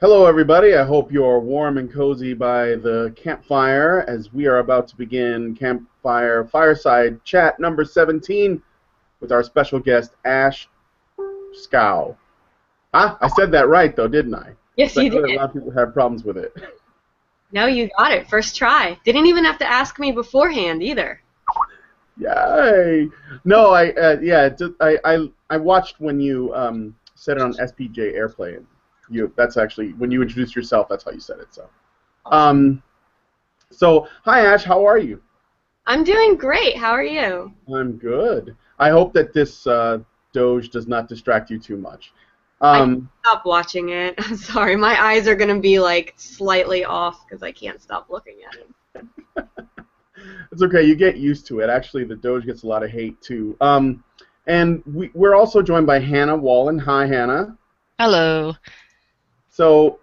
Hello, everybody. I hope you're warm and cozy by the campfire as we are about to begin Campfire Fireside Chat number 17 with our special guest, Ashe Schow. Ah, I said that right, though, didn't I? Yes, I you know that a did. lot of people have problems with it. No, you got it. First try. Didn't even have to ask me beforehand either. Yay! No, I watched when you said it on SPJ Airplay. And that's actually when you introduced yourself. That's how you said it. Um, so hi, Ashe. How are you? I'm doing great. How are you? I'm good. I hope that this Doge does not distract you too much. I can't Um, stop watching it. I'm sorry. My eyes are going to be like slightly off because I can't stop looking at it. it's okay. You get used to it. Actually, the Doge gets a lot of hate too. And we're also joined by Hannah Wallen. Hi, Hannah. Hello. So,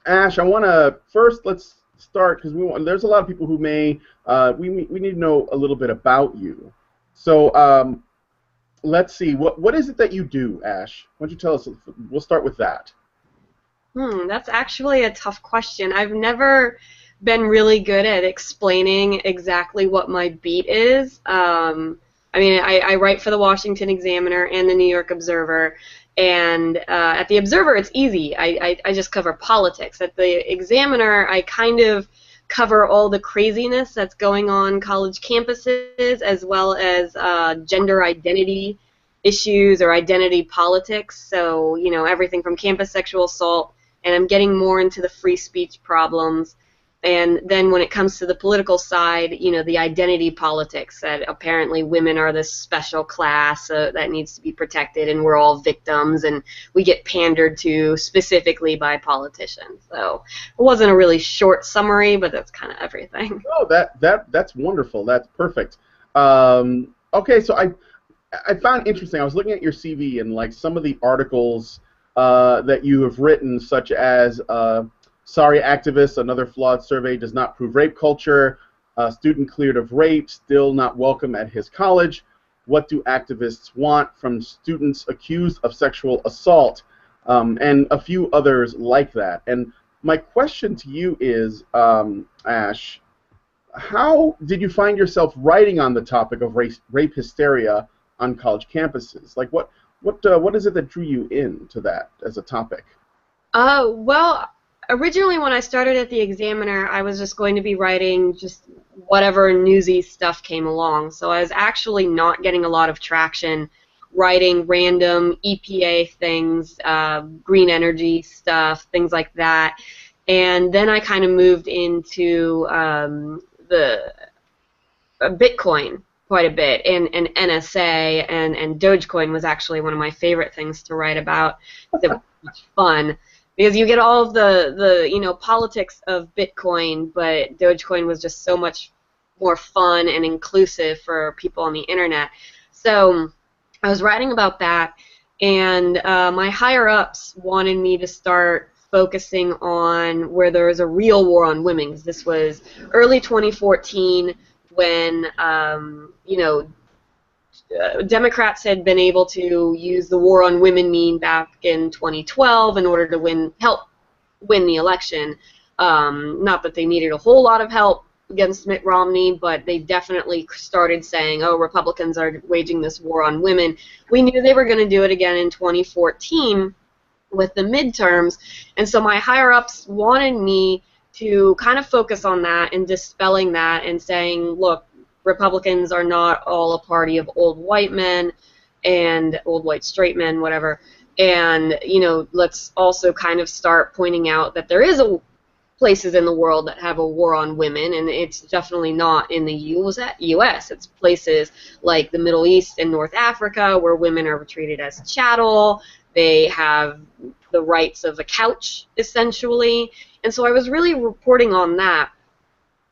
Ashe, I want to first let's start because there's a lot of people who may we need to know a little bit about you. So, let's see. What is it that you do, Ashe? Why don't you tell us? We'll start with that. That's actually a tough question. I've never been really good at explaining exactly what my beat is. I write for the Washington Examiner and the New York Observer, and at the Observer it's easy. I just cover politics. At the Examiner, I kind of cover all the craziness that's going on college campuses, as well as gender identity issues or identity politics. So, everything from campus sexual assault, and I'm getting more into the free speech problems. And then when it comes to the political side, the identity politics, that apparently women are this special class that needs to be protected, and we're all victims, and we get pandered to specifically by politicians. So it wasn't a really short summary, but that's kind of everything. Oh, that's wonderful. That's perfect. Okay, so I found interesting. I was looking at your CV and like some of the articles that you have written, such as "Sorry Activists: Another Flawed Survey Does Not Prove Rape Culture," "Student Cleared of Rape Still Not Welcome at His College," "What Do Activists Want from Students Accused of Sexual Assault," and a few others like that. And my question to you is, Ashe, how did you find yourself writing on the topic of rape hysteria on college campuses? Like, what is it that drew you into that as a topic? Well, originally when I started at the Examiner, I was just going to be writing just whatever newsy stuff came along. So I was actually not getting a lot of traction writing random EPA things, green energy stuff, things like that. And then I kind of moved into the Bitcoin quite a bit, and NSA, and Dogecoin was actually one of my favorite things to write about. It was much fun because you get all of the politics of Bitcoin, but Dogecoin was just so much more fun and inclusive for people on the internet. So I was writing about that, and my higher-ups wanted me to start focusing on where there was a real war on women. 'Cause this was early 2014 when, Democrats had been able to use the war on women meme back in 2012 in order to help win the election. Not that they needed a whole lot of help against Mitt Romney, but they definitely started saying, oh, Republicans are waging this war on women. We knew they were going to do it again in 2014 with the midterms, and so my higher-ups wanted me to kind of focus on that and dispelling that and saying, look, Republicans are not all a party of old white men and old white straight men, whatever, and, let's also kind of start pointing out that there is places in the world that have a war on women, and it's definitely not in the U.S. It's places like the Middle East and North Africa where women are treated as chattel. They have the rights of a couch, essentially. And so I was really reporting on that.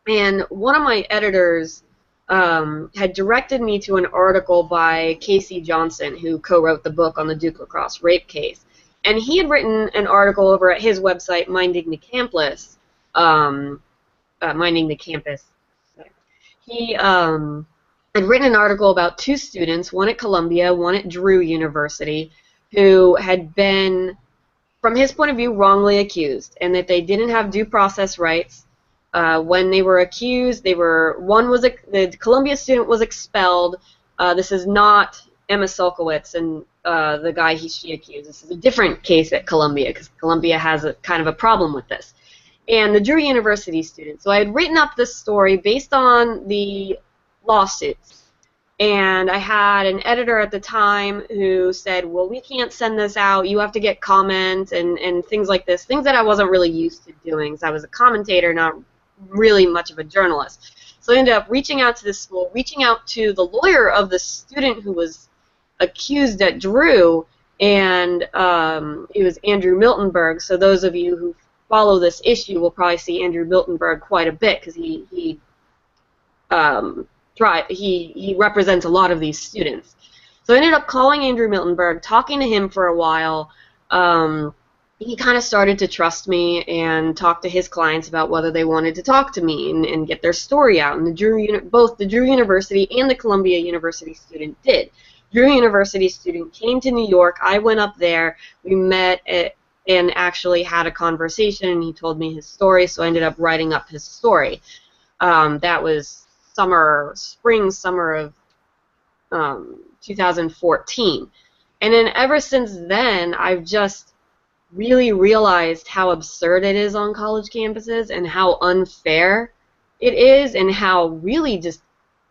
And one of my editors had directed me to an article by Casey Johnson, who co-wrote the book on the Duke Lacrosse rape case. And he had written an article over at his website, Minding the Campus. Minding the Campus. He had written an article about two students, one at Columbia, one at Drew University, who had been from his point of view, wrongly accused, and that they didn't have due process rights. When they were accused, the Columbia student was expelled. This is not Emma Sulkowicz and the guy she accused. This is a different case at Columbia, because Columbia has a kind of a problem with this. And the Drew University student. So I had written up this story based on the lawsuits. And I had an editor at the time who said, well, we can't send this out. You have to get comment and things like this, things that I wasn't really used to doing. So I was a commentator, not really much of a journalist. So I ended up reaching out to the school, reaching out to the lawyer of the student who was accused at Drew, and it was Andrew Miltenberg. So those of you who follow this issue will probably see Andrew Miltenberg quite a bit, because he represents a lot of these students. So I ended up calling Andrew Miltenberg, talking to him for a while. He kind of started to trust me and talk to his clients about whether they wanted to talk to me and get their story out. And both the Drew University and the Columbia University student did. Drew University student came to New York. I went up there. We met and actually had a conversation, and he told me his story, so I ended up writing up his story. That was spring, summer of 2014. And then ever since then, I've just really realized how absurd it is on college campuses and how unfair it is and how really just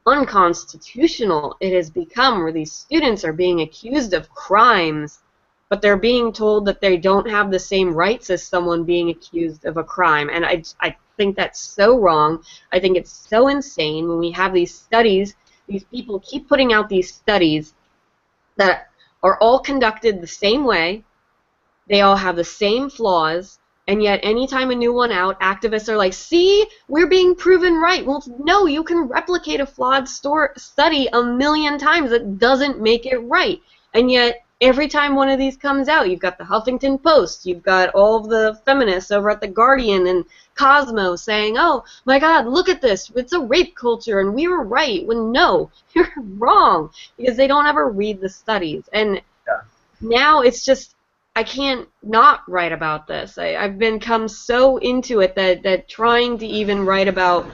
unconstitutional it has become, where these students are being accused of crimes, but they're being told that they don't have the same rights as someone being accused of a crime. And I think that's so wrong. I think it's so insane when we have these studies, these people keep putting out these studies that are all conducted the same way, they all have the same flaws, and yet anytime a new one out, activists are like, see, we're being proven right. Well, no, you can replicate a flawed study a million times. It doesn't make it right. And yet every time one of these comes out, you've got the Huffington Post, you've got all of the feminists over at the Guardian and Cosmo saying, oh my God, look at this, it's a rape culture and we were right. When no, you're wrong, because they don't ever read the studies. And now it's just, I can't not write about this. I've become so into it that trying to even write about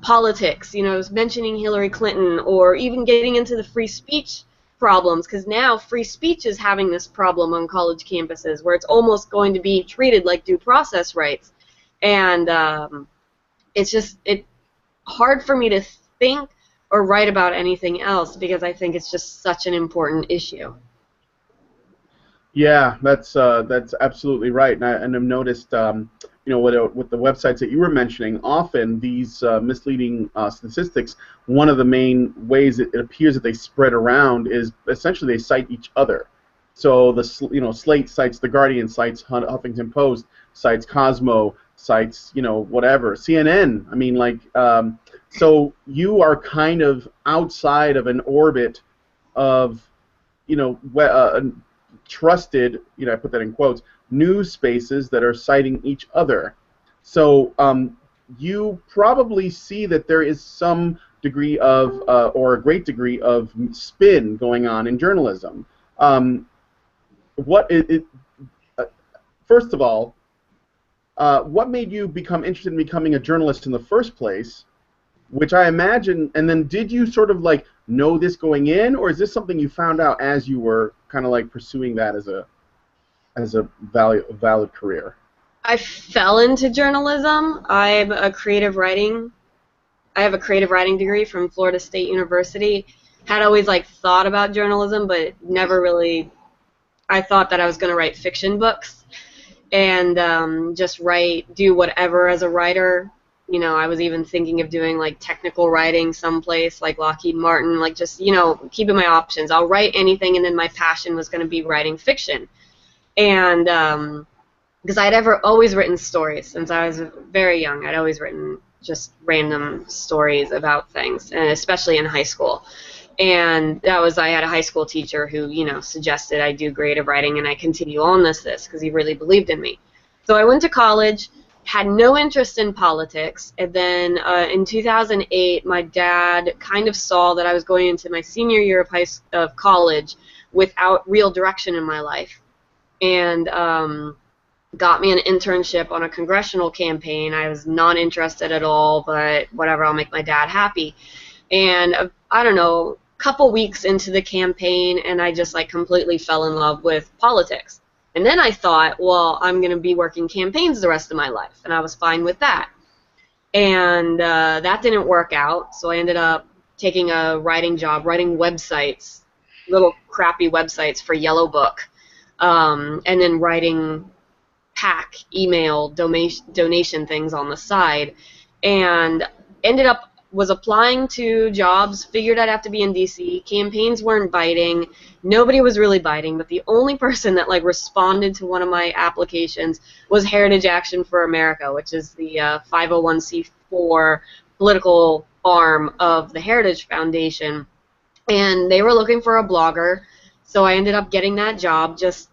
politics, you know, I was mentioning Hillary Clinton, or even getting into the free speech problems, because now free speech is having this problem on college campuses where it's almost going to be treated like due process rights. And it's hard for me to think or write about anything else, because I think it's just such an important issue. Yeah, that's absolutely right, and I've noticed, you know, with the websites that you were mentioning, often these misleading statistics, one of the main ways it appears that they spread around is essentially they cite each other. So Slate cites the Guardian, cites Huffington Post, cites Cosmo, cites whatever, CNN. I mean, like, so you are kind of outside of an orbit of trusted, I put that in quotes, news spaces that are citing each other. So you probably see that there is some degree of, or a great degree of spin going on in journalism. First of all, what made you become interested in becoming a journalist in the first place? Which I imagine, and then did you sort of like know this going in, or is this something you found out as you were kind of like pursuing that as a valid career? I fell into journalism. I have a creative writing degree from Florida State University. Had always like thought about journalism, but never really. I thought that I was going to write fiction books and just do whatever as a writer. I was even thinking of doing like technical writing someplace like Lockheed Martin, like just, keeping my options. I'll write anything, and then my passion was going to be writing fiction. And because I'd always written stories since I was very young. I'd always written just random stories about things, and especially in high school. And I had a high school teacher who, suggested I do creative writing and I continue on this because he really believed in me. So I went to college, had no interest in politics, and then in 2008, my dad kind of saw that I was going into my senior year of college without real direction in my life. And got me an internship on a congressional campaign. I was not interested at all, but whatever, I'll make my dad happy. And I don't know, a couple weeks into the campaign, and I just like completely fell in love with politics. And then I thought, well, I'm going to be working campaigns the rest of my life, and I was fine with that. And that didn't work out, so I ended up taking a writing job, writing websites, little crappy websites for Yellow Book, and then writing PAC, email, donation things on the side, and ended up was applying to jobs, figured I'd have to be in DC. Campaigns weren't biting. Nobody was really biting, but the only person that like responded to one of my applications was Heritage Action for America, which is the 501c4 political arm of the Heritage Foundation. And they were looking for a blogger, so I ended up getting that job, just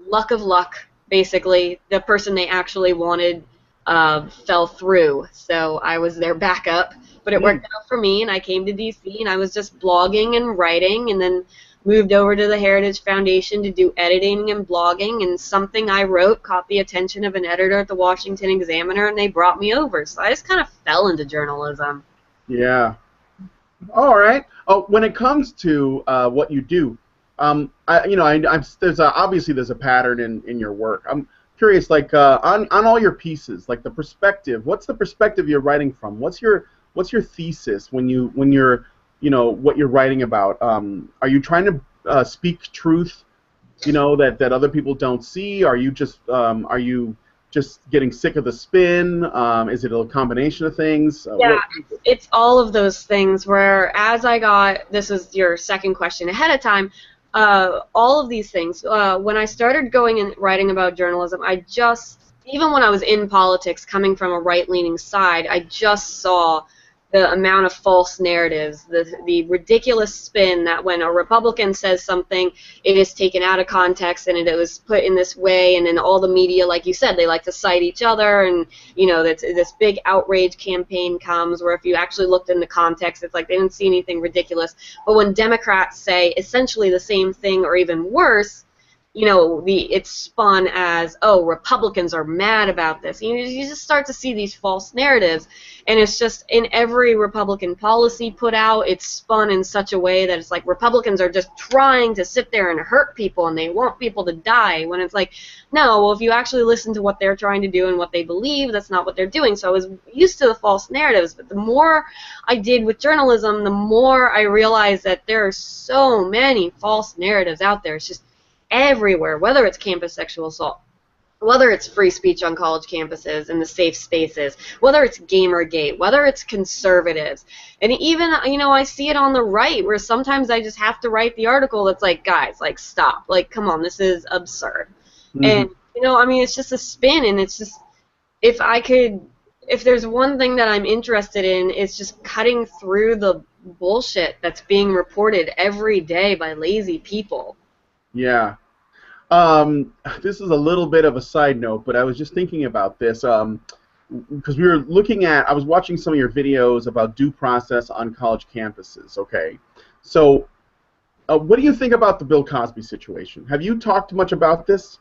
luck of luck, basically. The person they actually wanted fell through, so I was their backup. But it worked out for me, and I came to DC, and I was just blogging and writing, and then moved over to the Heritage Foundation to do editing and blogging, and something I wrote caught the attention of an editor at the Washington Examiner, and they brought me over. So I just kind of fell into journalism. Yeah. All right. Oh, when it comes to what you do, obviously there's a pattern in your work. I'm curious, like on all your pieces, like the perspective. What's the perspective you're writing from? What's your thesis when you're what you're writing about? Are you trying to speak truth, that other people don't see? Are you just getting sick of the spin? Is it a combination of things? Yeah, it's all of those things. Where as this is your second question ahead of time, all of these things. When I started going and writing about journalism, even when I was in politics, coming from a right-leaning side, I just saw the amount of false narratives, the ridiculous spin that when a Republican says something, it is taken out of context and it was put in this way, and then all the media, like you said, they like to cite each other, and this big outrage campaign comes where if you actually looked in the context, it's like they didn't see anything ridiculous. But when Democrats say essentially the same thing or even worse, it's spun as, oh, Republicans are mad about this. You just start to see these false narratives, and it's just in every Republican policy put out, it's spun in such a way that it's like Republicans are just trying to sit there and hurt people, and they want people to die, when it's like, no, well, if you actually listen to what they're trying to do and what they believe, that's not what they're doing. So I was used to the false narratives, but the more I did with journalism, the more I realized that there are so many false narratives out there. It's just everywhere, whether it's campus sexual assault, whether it's free speech on college campuses and the safe spaces, whether it's Gamergate, whether it's conservatives, and even, I see it on the right, where sometimes I just have to write the article that's like, guys, like, stop, like, come on, this is absurd. And, it's just a spin, and it's just, if there's one thing that I'm interested in, it's just cutting through the bullshit that's being reported every day by lazy people. Yeah. This is a little bit of a side note, but I was just thinking about this because I was watching some of your videos about due process on college campuses, okay? So what do you think about the Bill Cosby situation? Have you talked much about this?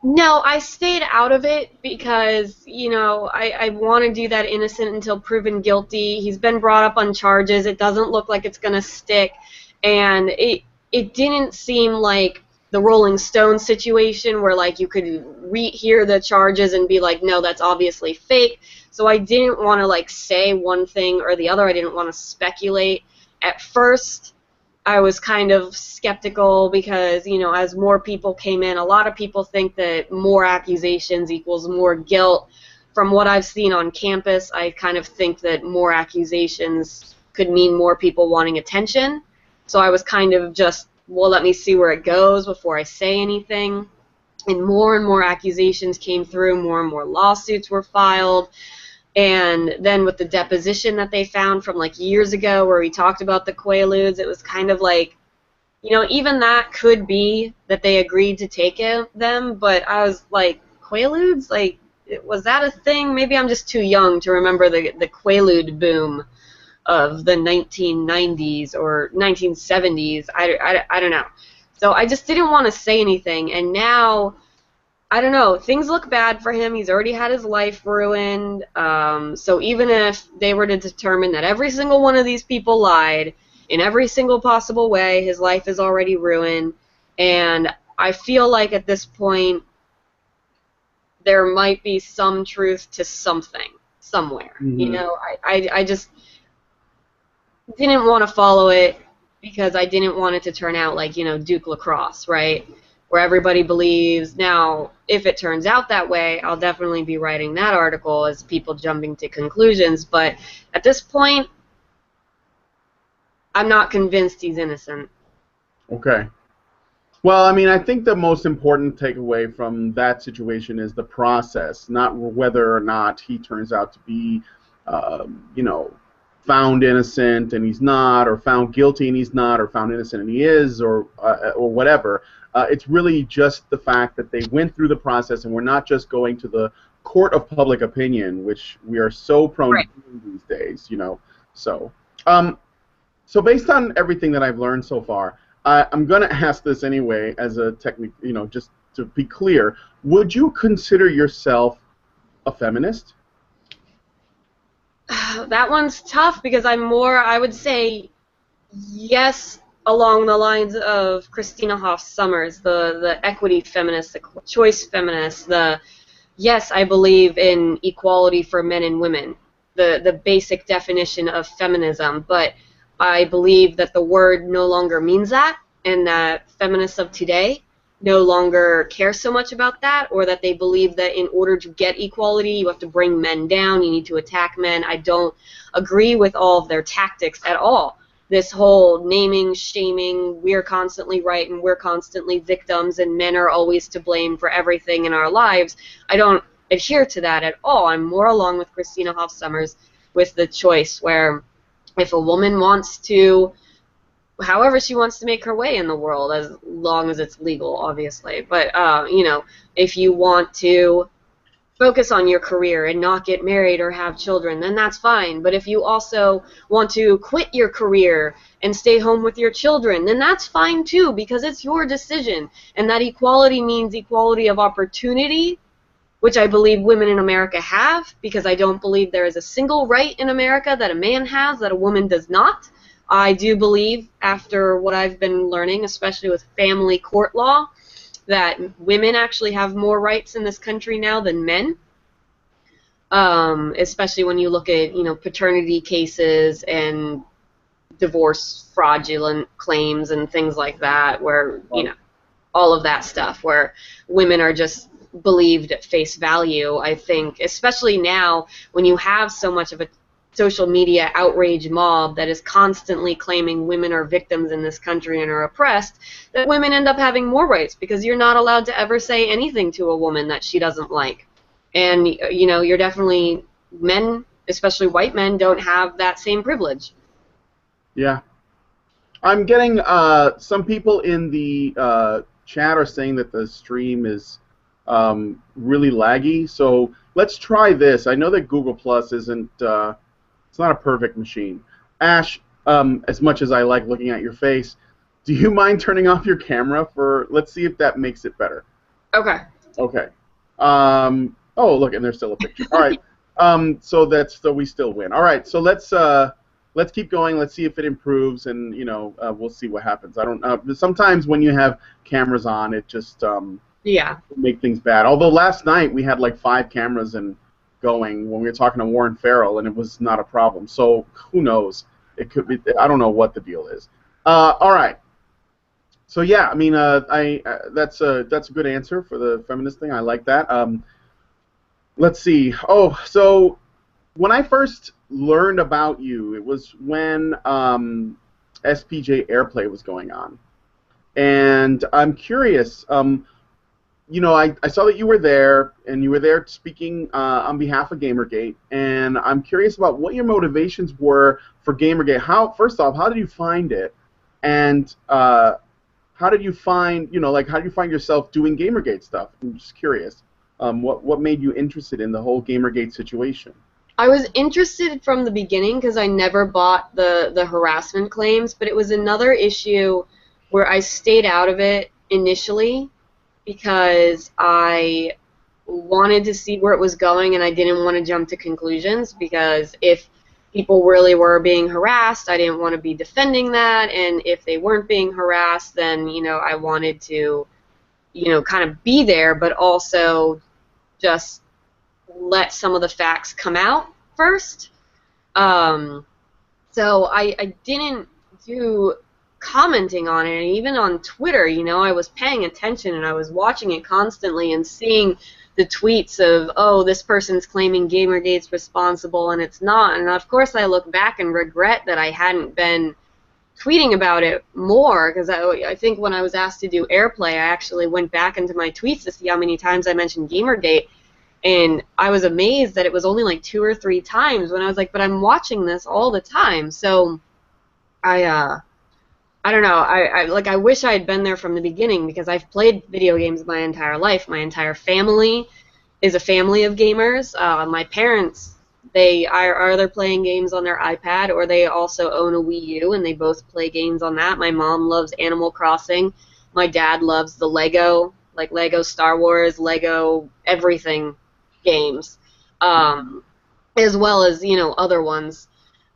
No, I stayed out of it because, I want to do that innocent until proven guilty. He's been brought up on charges. It doesn't look like it's going to stick, and it didn't seem like the Rolling Stone situation where like you could hear the charges and be like, no, that's obviously fake. So I didn't want to like say one thing or the other. I didn't want to speculate. At first, I was kind of skeptical because, as more people came in, a lot of people think that more accusations equals more guilt. From what I've seen on campus, I kind of think that more accusations could mean more people wanting attention. So I was kind of just, well, let me see where it goes before I say anything. And more accusations came through, more and more lawsuits were filed. And then with the deposition that they found from like years ago where we talked about the Quaaludes, it was kind of like, even that could be that they agreed to take them, but I was like, Quaaludes? Like, was that a thing? Maybe I'm just too young to remember the Quaalude boom of the 1990s or 1970s. I don't know. So I just didn't want to say anything. And now I don't know. Things look bad for him. He's already had his life ruined. So even if they were to determine that every single one of these people lied in every single possible way, his life is already ruined. And I feel like at this point there might be some truth to something somewhere. You Hmm. know, I just didn't want to follow it because I didn't want it to turn out like, Duke Lacrosse, right? Where everybody believes. Now, if it turns out that way, I'll definitely be writing that article as people jumping to conclusions. But at this point, I'm not convinced he's innocent. Okay. Well, I mean, I think the most important takeaway from that situation is the process, not whether or not he turns out to be, you know, found innocent and he's not, or found guilty and he's not, or found innocent and he is, or whatever. It's really just the fact that they went through the process and we're not just going to the court of public opinion, which we are so prone to Right. doing these days, So, um, so based on everything that I've learned so far, I'm going to ask this anyway as a technique, just to be clear. Would you consider yourself a feminist? That one's tough because I would say yes, along the lines of Christina Hoff Sommers, the equity feminist, the choice feminist, yes, I believe in equality for men and women, the basic definition of feminism, but I believe that the word no longer means that, and that feminists of today no longer care so much about that, or that they believe that in order to get equality, you have to bring men down, you need to attack men. I don't agree with all of their tactics at all. This whole naming, shaming, we're constantly right and we're constantly victims and men are always to blame for everything in our lives. I don't adhere to that at all. I'm more along with Christina Hoff Sommers with the choice where if a woman wants to, however she wants to make her way in the world, as long as it's legal, obviously. But, if you want to focus on your career and not get married or have children, then that's fine. But if you also want to quit your career and stay home with your children, then that's fine too, because it's your decision. And that equality means equality of opportunity, which I believe women in America have, because I don't believe there is a single right in America that a man has that a woman does not. I do believe, after what I've been learning, especially with family court law, that women actually have more rights in this country now than men, especially when you look at, paternity cases and divorce fraudulent claims and things like that, where, all of that stuff, where women are just believed at face value. I think, especially now when you have so much of a social media outrage mob that is constantly claiming women are victims in this country and are oppressed, that women end up having more rights because you're not allowed to ever say anything to a woman that she doesn't like. And, you're definitely, men, especially white men, don't have that same privilege. Yeah. I'm getting some people in the chat are saying that the stream is really laggy. So let's try this. I know that Google Plus isn't it's not a perfect machine. Ash, as much as I like looking at your face, do you mind turning off your camera for? Let's see if that makes it better. Okay. Okay. Oh, look, and there's still a picture. All right. So we still win. All right. So let's keep going. Let's see if it improves, and we'll see what happens. I don't know. Sometimes when you have cameras on, it just Yeah. make things bad. Although last night we had like 5 cameras and going when we were talking to Warren Farrell, and it was not a problem. So who knows? It could be. I don't know what the deal is. All right. So yeah, I mean, that's a good answer for the feminist thing. I like that. Let's see. Oh, so when I first learned about you, it was when SPJ Airplay was going on, and I'm curious. I saw that you were there, and you were there speaking on behalf of Gamergate, and I'm curious about what your motivations were for Gamergate. First off, how did you find it, and how did you find, how did you find yourself doing Gamergate stuff? I'm just curious. What made you interested in the whole Gamergate situation? I was interested from the beginning because I never bought the harassment claims, but it was another issue where I stayed out of it initially because I wanted to see where it was going, and I didn't want to jump to conclusions, because if people really were being harassed, I didn't want to be defending that, and if they weren't being harassed, then, I wanted to, kind of be there, but also just let some of the facts come out first. So I didn't do commenting on it, and even on Twitter, I was paying attention and I was watching it constantly and seeing the tweets of, oh, this person's claiming Gamergate's responsible and it's not. And of course I look back and regret that I hadn't been tweeting about it more, because I think when I was asked to do airplay, I actually went back into my tweets to see how many times I mentioned Gamergate, and I was amazed that it was only like 2 or 3 times, when I was like, but I'm watching this all the time. So I don't know. I wish I had been there from the beginning, because I've played video games my entire life. My entire family is a family of gamers. My parents, they are either playing games on their iPad, or they also own a Wii U, and they both play games on that. My mom loves Animal Crossing. My dad loves the like Lego Star Wars, Lego everything games, as well as, other ones.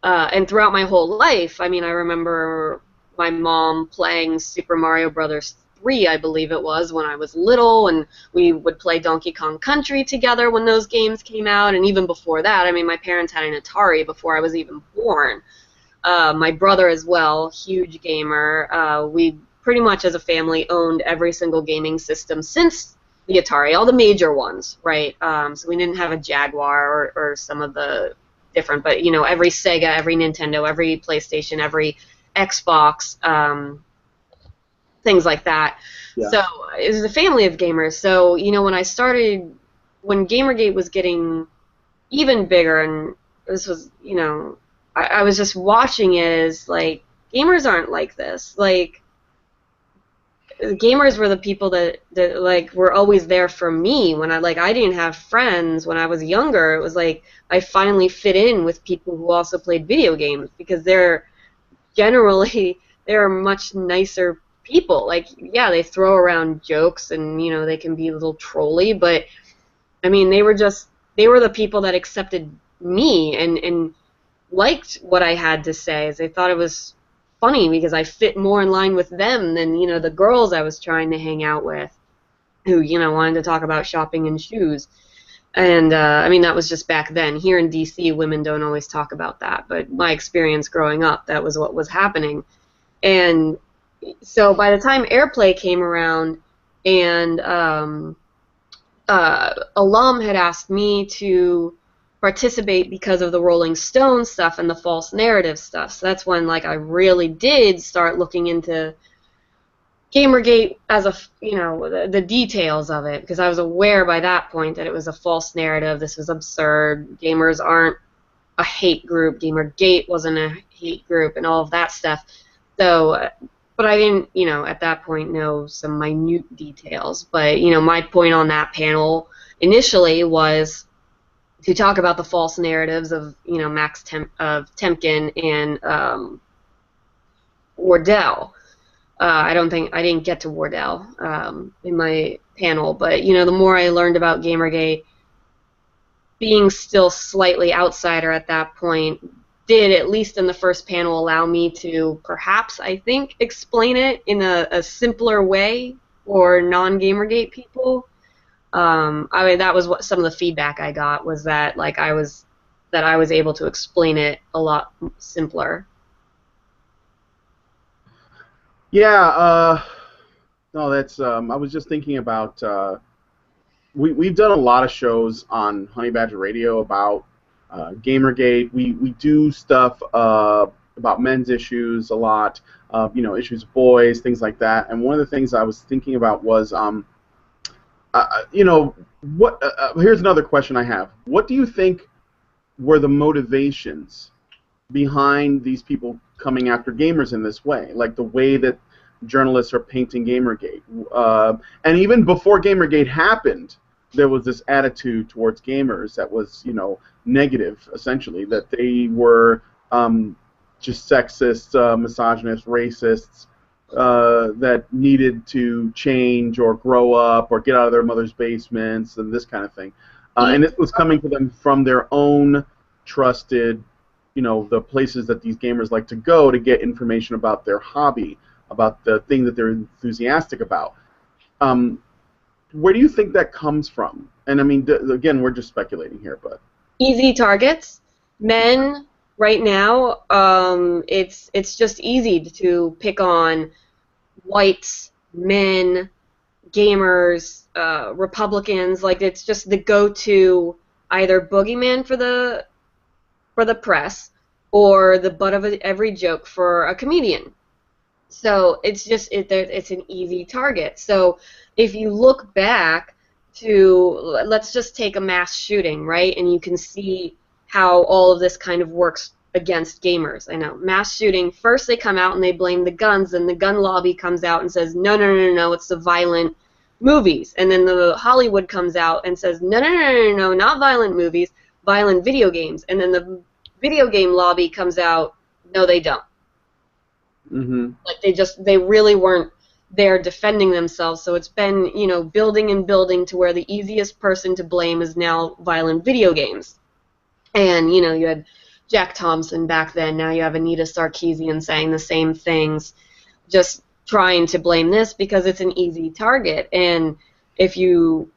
And throughout my whole life, I remember my mom playing Super Mario Brothers 3, I believe it was, when I was little, and we would play Donkey Kong Country together when those games came out, and even before that, my parents had an Atari before I was even born. My brother as well, huge gamer. We pretty much as a family owned every single gaming system since the Atari, all the major ones, right? So we didn't have a Jaguar or some of the different, but every Sega, every Nintendo, every PlayStation, every Xbox, things like that. Yeah. So it was a family of gamers. So when Gamergate was getting even bigger, and this was, I was just watching it as like, gamers aren't like this. Like, gamers were the people that like were always there for me when I didn't have friends when I was younger. It was like I finally fit in with people who also played video games, because they're much nicer people. Like, yeah, they throw around jokes and they can be a little trolly, but they were the people that accepted me and liked what I had to say. They thought it was funny because I fit more in line with them than the girls I was trying to hang out with, who wanted to talk about shopping and shoes. And that was just back then. Here in DC, women don't always talk about that, but my experience growing up, that was what was happening. And so by the time Airplay came around, and Alum had asked me to participate because of the Rolling Stone stuff and the false narrative stuff. So that's when I really did start looking into Gamergate as the details of it, because I was aware by that point that it was a false narrative. This was absurd. Gamers aren't a hate group. Gamergate wasn't a hate group, and all of that stuff. So, but I didn't, at that point know some minute details. But, my point on that panel initially was to talk about the false narratives of, Max Temkin and Wardell. I didn't get to Wardell in my panel, but the more I learned about Gamergate, being still slightly outsider at that point, did, at least in the first panel, allow me to perhaps, I think, explain it in a simpler way for non-Gamergate people. That was what some of the feedback I got, was that I was able to explain it a lot simpler. Yeah, no, that's. I was just thinking about. We've done a lot of shows on Honey Badger Radio about Gamergate. We do stuff about men's issues a lot. Issues of boys, things like that. And one of the things I was thinking about was, what? Here's another question I have. What do you think were the motivations behind these people coming after gamers in this way, like the way that journalists are painting Gamergate? And even before Gamergate happened, there was this attitude towards gamers that was, negative, essentially, that they were just sexist, misogynist, racists. that needed to change or grow up or get out of their mother's basements and this kind of thing. And this was coming to them from their own trusted, the places that these gamers like to go to get information about their hobby, about the thing that they're enthusiastic about. Where do you think that comes from? And I mean, again, we're just speculating here, but Easy targets. Men right now, it's just easy to pick on whites, men, gamers, Republicans. Like, it's just the go-to either boogeyman for the press or the butt of every joke for a comedian. So it's just it's an easy target. So if you look back to, let's just take a mass shooting, right? And you can see how all of this kind of works against gamers. I know, mass shooting, first they come out and they blame the guns, and the gun lobby comes out and says, no, no, no, no, it's the violent movies. And then the Hollywood comes out and says, no, no, no, no, no, not violent movies, violent video games. And then the video game lobby comes out, no, they don't. Mm-hmm. Like, they really weren't there defending themselves. So it's been, building and building to where the easiest person to blame is now violent video games. And, you had Jack Thompson back then. Now you have Anita Sarkeesian saying the same things, just trying to blame this because it's an easy target. And if you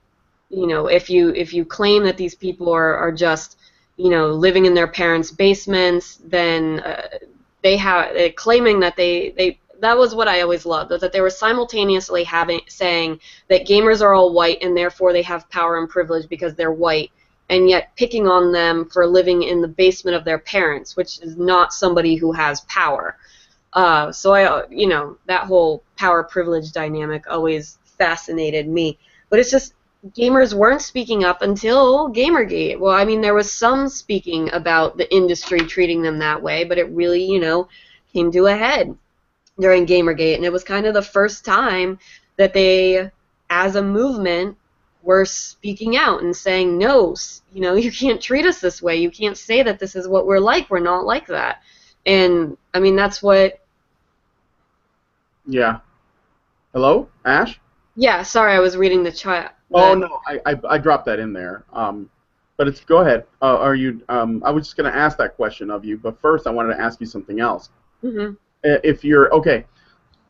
claim that these people are just, living in their parents' basements, then they have claiming that that was what I always loved, that they were simultaneously saying that gamers are all white and therefore they have power and privilege because they're white, and yet picking on them for living in the basement of their parents, which is not somebody who has power. So that whole power privilege dynamic always fascinated me. But it's just, gamers weren't speaking up until Gamergate. Well, I mean, there was some speaking about the industry treating them that way, but it really, came to a head during Gamergate, and it was kind of the first time that they, as a movement, were speaking out and saying, no, you can't treat us this way. You can't say that this is what we're like. We're not like that. And, I mean, that's what... Yeah. Hello? Ash? Yeah, sorry, I was reading the chat. Oh, no, I dropped that in there. But go ahead. I was just going to ask that question of you, but first I wanted to ask you something else. Mm-hmm. If you're... Okay.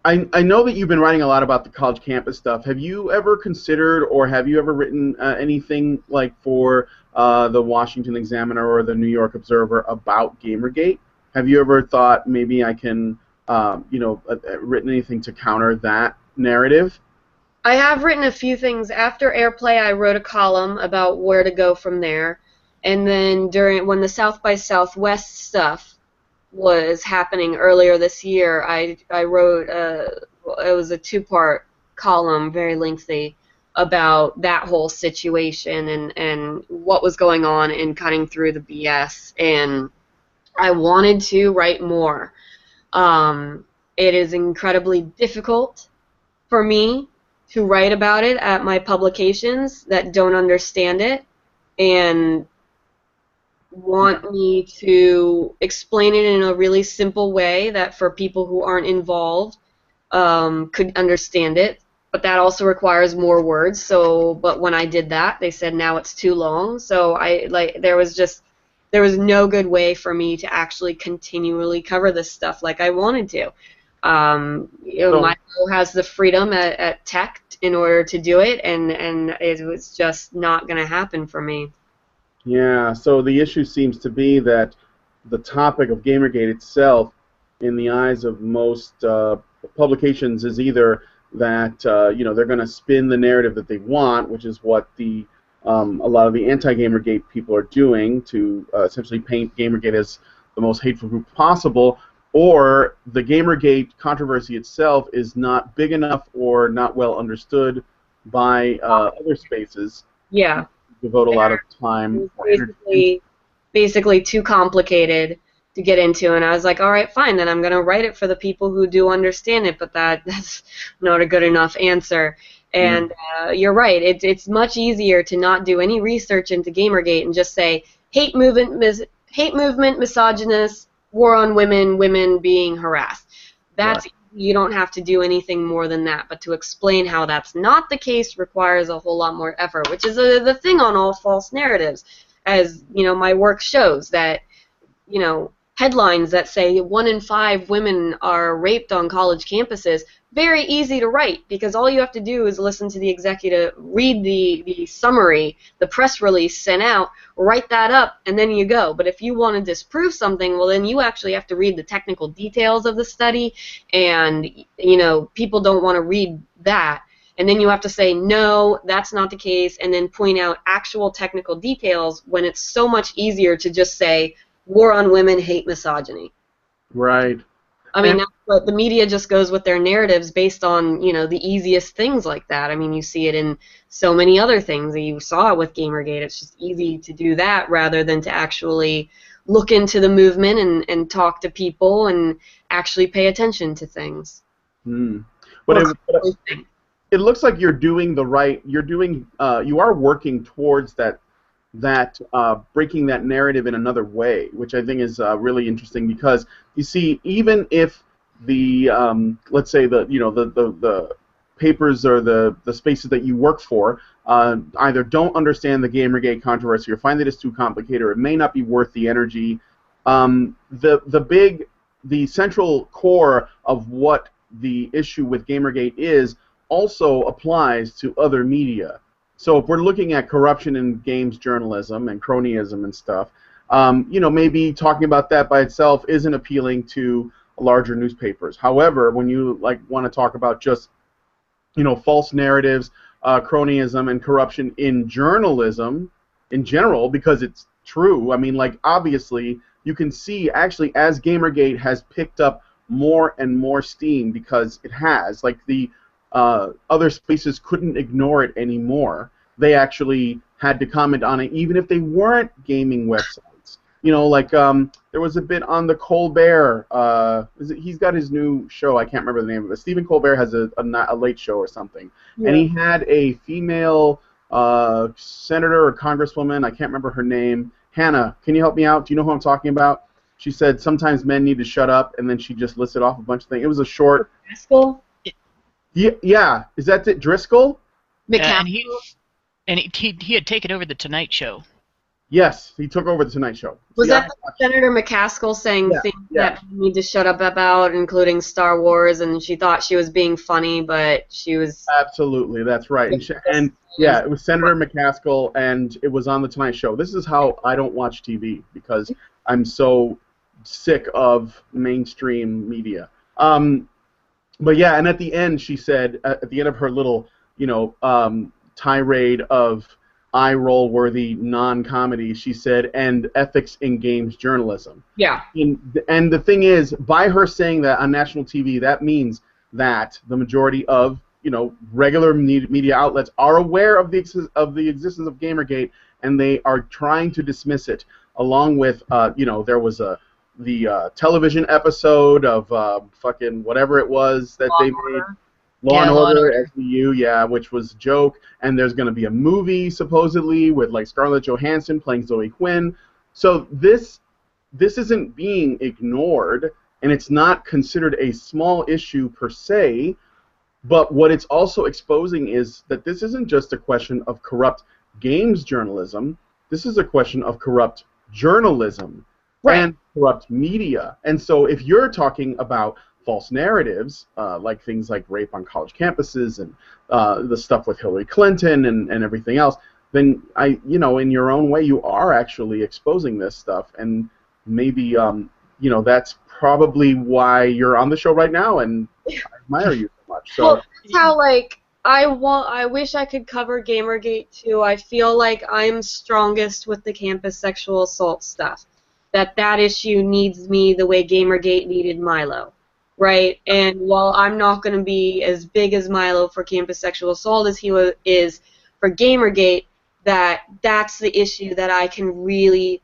I know that you've been writing a lot about the college campus stuff. Have you ever considered, or have you ever written anything like for the Washington Examiner or the New York Observer about Gamergate? Have you ever thought maybe I can, written anything to counter that narrative? I have written a few things. After Airplay, I wrote a column about where to go from there. And then when the South by Southwest stuff was happening earlier this year, I wrote it was a 2-part column, very lengthy, about that whole situation and what was going on in cutting through the BS. And I wanted to write more. It is incredibly difficult for me to write about it at my publications that don't understand it and want me to explain it in a really simple way that for people who aren't involved could understand it. But that also requires more words. But when I did that, they said now it's too long. So there was no good way for me to actually continually cover this stuff like I wanted to. Michael has the freedom at Tech in order to do it, and it was just not going to happen for me. Yeah, so the issue seems to be that the topic of Gamergate itself, in the eyes of most publications, is either that they're going to spin the narrative that they want, which is what a lot of the anti-Gamergate people are doing, to essentially paint Gamergate as the most hateful group possible, or the Gamergate controversy itself is not big enough or not well understood by other spaces. Yeah. Devote a lot of time. Basically too complicated to get into, and I was like, all right, fine, then I'm going to write it for the people who do understand it, but that's not a good enough answer. And you're right, it's much easier to not do any research into Gamergate and just say, hate movement, misogynist, war on women, women being harassed. That's you don't have to do anything more than that. But to explain how that's not the case requires a whole lot more effort, which is the thing on all false narratives. As my work shows that headlines that say 1 in 5 women are raped on college campuses, very easy to write, because all you have to do is listen to the executive, read the summary, the press release sent out, write that up, and then you go. But if you want to disprove something, well, then you actually have to read the technical details of the study, and people don't want to read that. And then you have to say, no, that's not the case, and then point out actual technical details, when it's so much easier to just say, war on women, hate misogyny. Right. I mean, that's what the media just goes with their narratives based on, the easiest things like that. I mean, you see it in so many other things. You saw it with Gamergate. It's just easy to do that rather than to actually look into the movement and talk to people and actually pay attention to things. But it looks like you're doing you are working towards that breaking that narrative in another way, which I think is really interesting, because you see, even if the let's say the papers or the spaces that you work for either don't understand the Gamergate controversy or find that it's too complicated, or it may not be worth the energy, the central core of what the issue with Gamergate is also applies to other media. So if we're looking at corruption in games journalism and cronyism and stuff, maybe talking about that by itself isn't appealing to larger newspapers. However, when you want to talk about just false narratives, cronyism, and corruption in journalism in general, because it's true. I mean, obviously you can see actually as Gamergate has picked up more and more steam, because it has, the other spaces couldn't ignore it anymore. They actually had to comment on it, even if they weren't gaming websites. There was a bit on the Colbert. He's got his new show. I can't remember the name of it. Stephen Colbert has a late show or something, and he had a female senator or congresswoman. I can't remember her name. Hannah, can you help me out? Do you know who I'm talking about? She said sometimes men need to shut up, and then she just listed off a bunch of things. It was a short. Driscoll? Yeah. Is that it? Driscoll? And he had taken over the Tonight Show. Yes, he took over the Tonight Show. Was that Senator McCaskill saying things that we need to shut up about, including Star Wars, and she thought she was being funny, but she was... Absolutely, that's right. And it was Senator McCaskill, and it was on the Tonight Show. This is how I don't watch TV, because I'm so sick of mainstream media. But yeah, and at the end she said, at the end of her little, tirade of eye-roll-worthy non-comedy, she said, and ethics in games journalism. Yeah. And the thing is, by her saying that on national TV, that means that the majority of regular media outlets are aware of the existence of Gamergate, and they are trying to dismiss it. Along with, there was the television episode of fucking whatever it was that they made. Law and Order, SVU, which was a joke, and there's going to be a movie supposedly with Scarlett Johansson playing Zoe Quinn. So this isn't being ignored, and it's not considered a small issue per se. But what it's also exposing is that this isn't just a question of corrupt games journalism. This is a question of corrupt journalism and corrupt media. And so if you're talking about false narratives, like things like rape on college campuses and the stuff with Hillary Clinton and everything else, then in your own way, you are actually exposing this stuff, and maybe that's probably why you're on the show right now, and I admire you so much. So that's how I wish I could cover Gamergate too. I feel like I'm strongest with the campus sexual assault stuff. That issue needs me the way Gamergate needed Milo. Right, and while I'm not going to be as big as Milo for campus sexual assault as he is for Gamergate, that's the issue that I can really,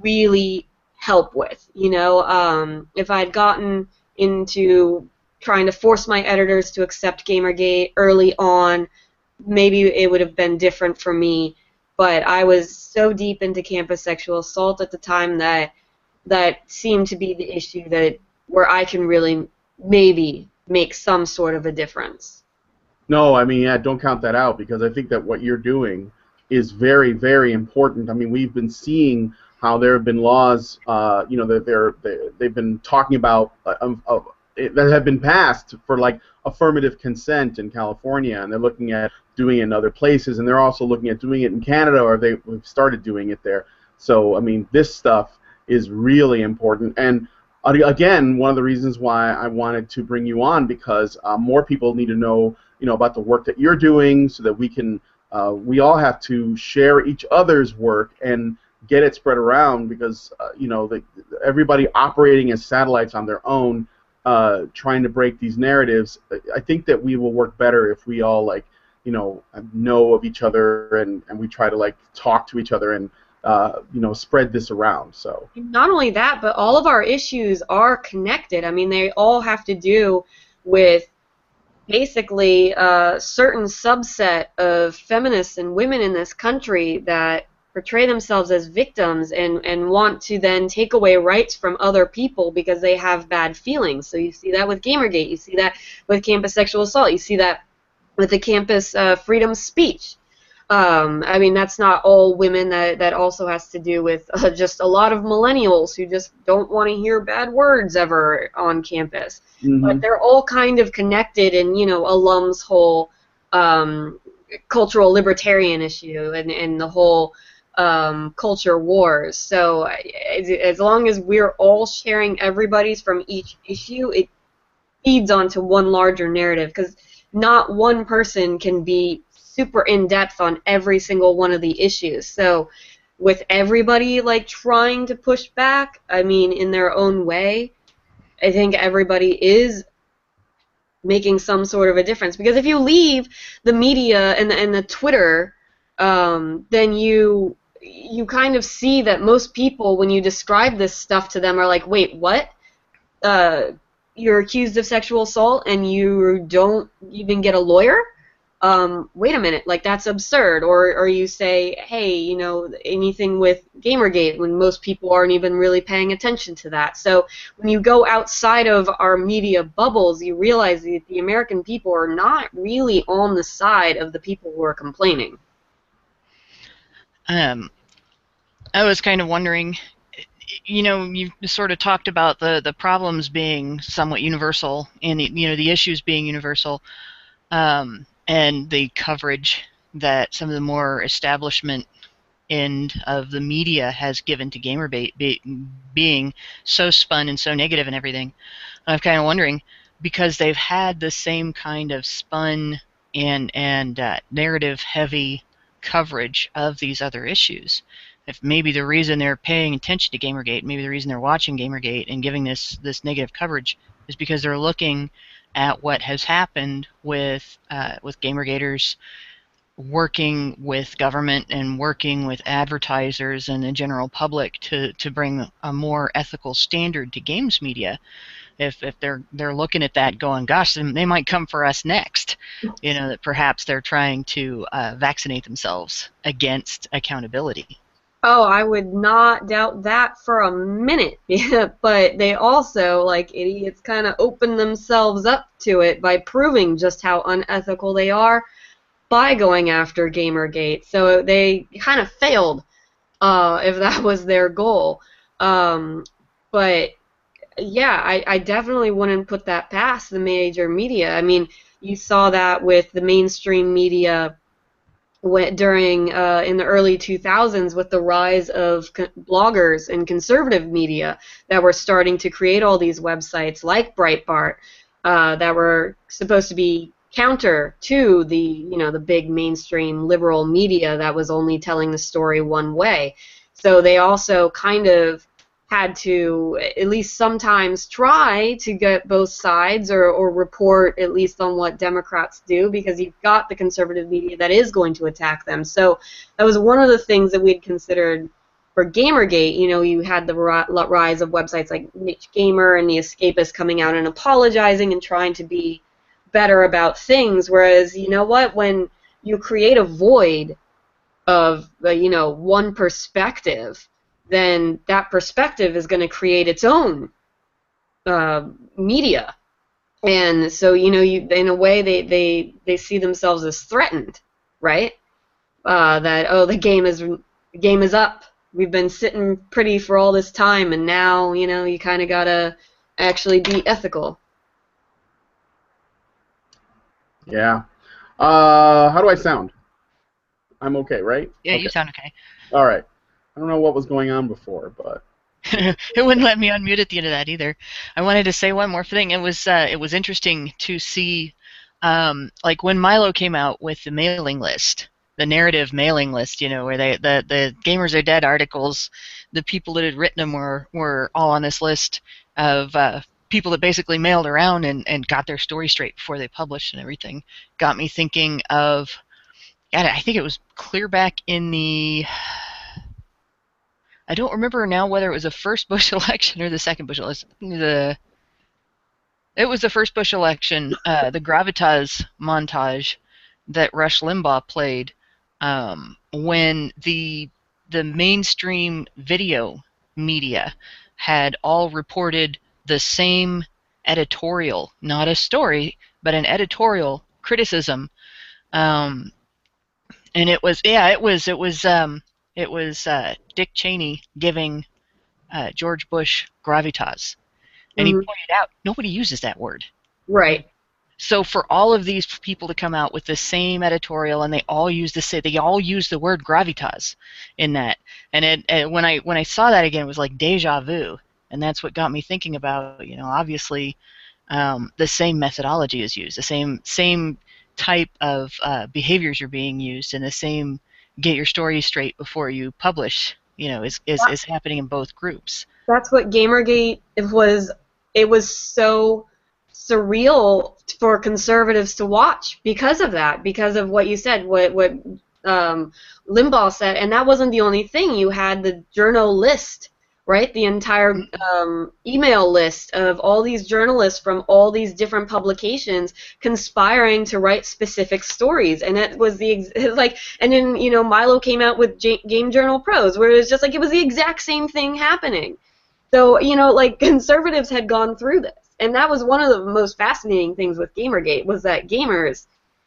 really help with. If I'd gotten into trying to force my editors to accept Gamergate early on, maybe it would have been different for me. But I was so deep into campus sexual assault at the time that seemed to be the issue where I can really maybe make some sort of a difference. No, I mean, yeah, don't count that out because I think that what you're doing is very, very important. I mean, we've been seeing how there have been laws, that they've been talking about that have been passed for like affirmative consent in California, and they're looking at doing it in other places, and they're also looking at doing it in Canada, or they've started doing it there. So, I mean, this stuff is really important, and again, one of the reasons why I wanted to bring you on because more people need to know about the work that you're doing so that we all have to share each other's work and get it spread around because everybody operating as satellites on their own trying to break these narratives. I think that we will work better if we all know of each other and we try to talk to each other and spread this around. So not only that, but all of our issues are connected. I mean, they all have to do with basically a certain subset of feminists and women in this country that portray themselves as victims and want to then take away rights from other people because they have bad feelings. So you see that with Gamergate, you see that with campus sexual assault, you see that with the campus freedom speech. I mean, that's not all women. That also has to do with just a lot of millennials who just don't want to hear bad words ever on campus. But they're all kind of connected in, alums' whole cultural libertarian issue and the whole culture wars. So as long as we're all sharing everybody's from each issue, it feeds onto one larger narrative because not one person can be super in-depth on every single one of the issues. So with everybody trying to push back, I mean, in their own way, I think everybody is making some sort of a difference. Because if you leave the media and the Twitter, then you kind of see that most people, when you describe this stuff to them, are like, wait, what? You're accused of sexual assault and you don't even get a lawyer? Wait a minute, that's absurd. Or you say, hey, anything with Gamergate when most people aren't even really paying attention to that. So when you go outside of our media bubbles, you realize that the American people are not really on the side of the people who are complaining. I was kind of wondering, you sort of talked about the problems being somewhat universal and the issues being universal. And the coverage that some of the more establishment end of the media has given to Gamergate being so spun and so negative and everything. I'm kind of wondering, because they've had the same kind of spun and narrative-heavy coverage of these other issues, if maybe the reason they're paying attention to Gamergate, maybe the reason they're watching Gamergate and giving this negative coverage is because they're looking at what has happened with Gamergaters working with government and working with advertisers and the general public to bring a more ethical standard to games media. If they're looking at that going, gosh, then they might come for us next. That perhaps they're trying to vaccinate themselves against accountability. Oh, I would not doubt that for a minute. But they also, like idiots, kind of open themselves up to it by proving just how unethical they are by going after Gamergate. So they kind of failed if that was their goal. But yeah, I definitely wouldn't put that past the major media. I mean, you saw that with the mainstream media during in the early 2000s with the rise of bloggers and conservative media that were starting to create all these websites like Breitbart that were supposed to be counter to the big mainstream liberal media that was only telling the story one way. So they also kind of had to at least sometimes try to get both sides or report at least on what Democrats do, because you've got the conservative media that is going to attack them. So that was one of the things that we'd considered for Gamergate. You had the rise of websites like Niche Gamer and The Escapist coming out and apologizing and trying to be better about things, whereas when you create a void of one perspective, then that perspective is going to create its own media. And so, in a way, they see themselves as threatened, right? That, oh, the game is up. We've been sitting pretty for all this time, and now, you kind of gotta actually be ethical. Yeah. How do I sound? I'm okay, right? Yeah, Okay. you sound okay. All right. I don't know what was going on before, but It wouldn't let me unmute at the end of that either. I wanted to say one more thing. It was interesting to see, like when Milo came out with the mailing list, the narrative mailing list, where the Gamers Are Dead articles, the people that had written them were all on this list of people that basically mailed around and got their story straight before they published and everything. Got me thinking of, God, I think it was clear back in the, I don't remember now whether it was the first Bush election or the second Bush election. It was the first Bush election. The gravitas montage that Rush Limbaugh played when the mainstream video media had all reported the same editorial, not a story, but an editorial criticism. Um, and it was Dick Cheney giving George Bush gravitas, and he Hmm. pointed out nobody uses that word. Right. So for all of these people to come out with the same editorial, and they all use the word gravitas in that, and when I saw that again, it was like deja vu, and that's what got me thinking about, obviously, the same methodology is used, the same type of behaviors are being used, and the same get your story straight before you publish, is happening in both groups. That's what Gamergate was. It was so surreal for conservatives to watch because of that, because of what you said, what Limbaugh said, and that wasn't the only thing. You had the journal list, right? The entire email list of all these journalists from all these different publications conspiring to write specific stories, and it was and then Milo came out with Game Journal Pros, where it was just like it was the exact same thing happening. So, conservatives had gone through this. And that was one of the most fascinating things with Gamergate, was that gamers,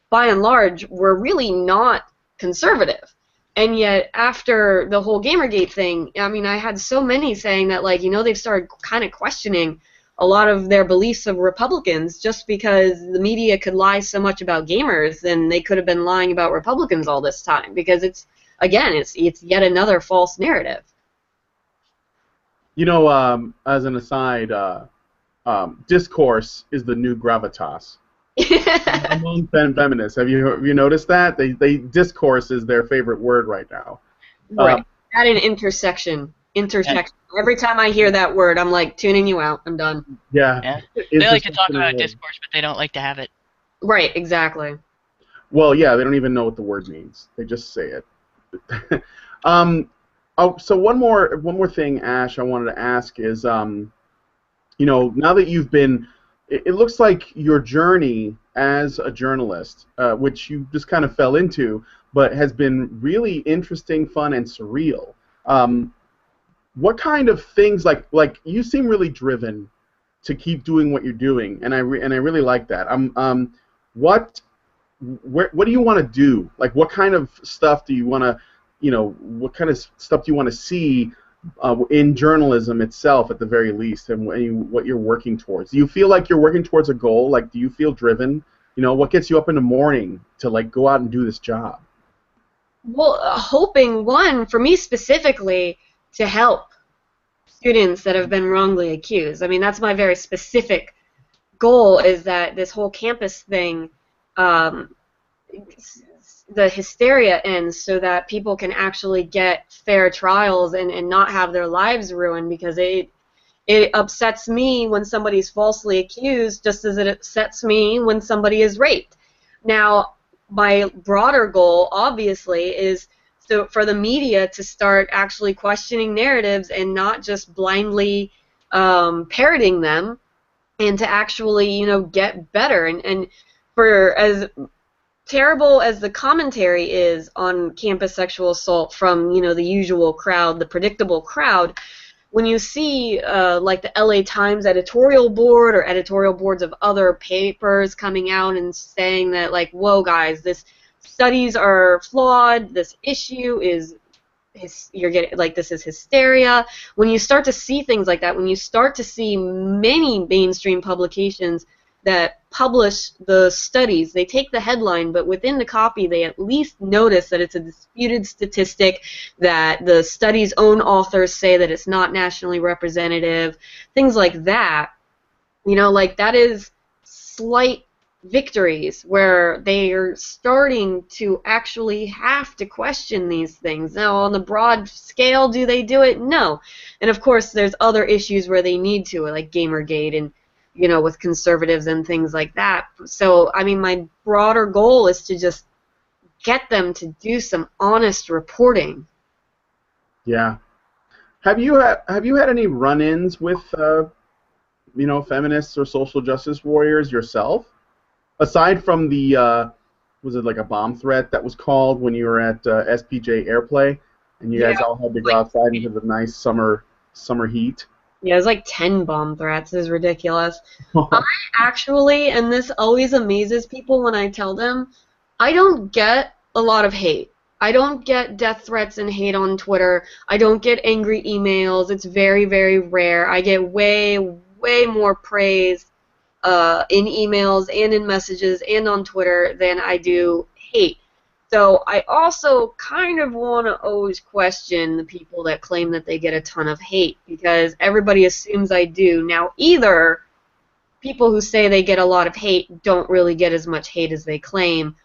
by and large, were really not conservative. And yet, after the whole Gamergate thing, I mean, I had so many saying that, they've started kind of questioning a lot of their beliefs of Republicans just because the media could lie so much about gamers, then they could have been lying about Republicans all this time. Because it's yet another false narrative. as an aside, discourse is the new gravitas among feminists. Have you noticed that discourse is their favorite word right now? Right. At an intersection. Every time I hear that word, I'm like tuning you out. I'm done. Yeah. They like to talk about discourse, but they don't like to have it. Right. Exactly. Well, yeah, they don't even know what the word means. They just say it. So one more thing, Ash, I wanted to ask is, now that you've been, it looks like your journey as a journalist, which you just kind of fell into, but has been really interesting, fun, and surreal. What kind of things, like you seem really driven to keep doing what you're doing, and I really like that. What do you want to do? Like, what kind of stuff do you want to, what kind of stuff do you want to see in journalism itself, at the very least, and what you're working towards? Do you feel like you're working towards a goal? Like, do you feel driven? What gets you up in the morning to go out and do this job? Well, hoping, for me specifically, to help students that have been wrongly accused. I mean, that's my very specific goal, is that this whole campus thing, the hysteria ends so that people can actually get fair trials and not have their lives ruined, because it upsets me when somebody's falsely accused, just as it upsets me when somebody is raped. Now, my broader goal, obviously, is for the media to start actually questioning narratives and not just blindly parroting them, and to actually, get better. And for as terrible as the commentary is on campus sexual assault from, the usual crowd, the predictable crowd, when you see like the LA Times editorial board or editorial boards of other papers coming out and saying that, like, whoa, guys, this studies are flawed, this issue is you're getting, like, this is hysteria. When you start to see things like that, when you start to see many mainstream publications that publish the studies, they take the headline, but within the copy they at least notice that it's a disputed statistic, that the study's own authors say that it's not nationally representative, things like that. You know, like, that is slight victories where they are starting to actually have to question these things. Now, on the broad scale, do they do it? No. And of course, there's other issues where they need to, like Gamergate and, you know, with conservatives and things like that. So, I mean, my broader goal is to just get them to do some honest reporting. Yeah. Have you had any run-ins with you know, feminists or social justice warriors yourself? Aside from the was it like a bomb threat that was called when you were at SPJ Airplay and you guys all had to go outside into the nice summer heat? Yeah, it was like 10 bomb threats. It was ridiculous. I actually, and this always amazes people when I tell them, I don't get a lot of hate. I don't get death threats and hate on Twitter. I don't get angry emails. It's very, very rare. I get way, way more praise in emails and in messages and on Twitter than I do hate. So I also kind of want to always question the people that claim that they get a ton of hate, because everybody assumes I do. Now, either people who say they get a lot of hate don't really get as much hate as they claim,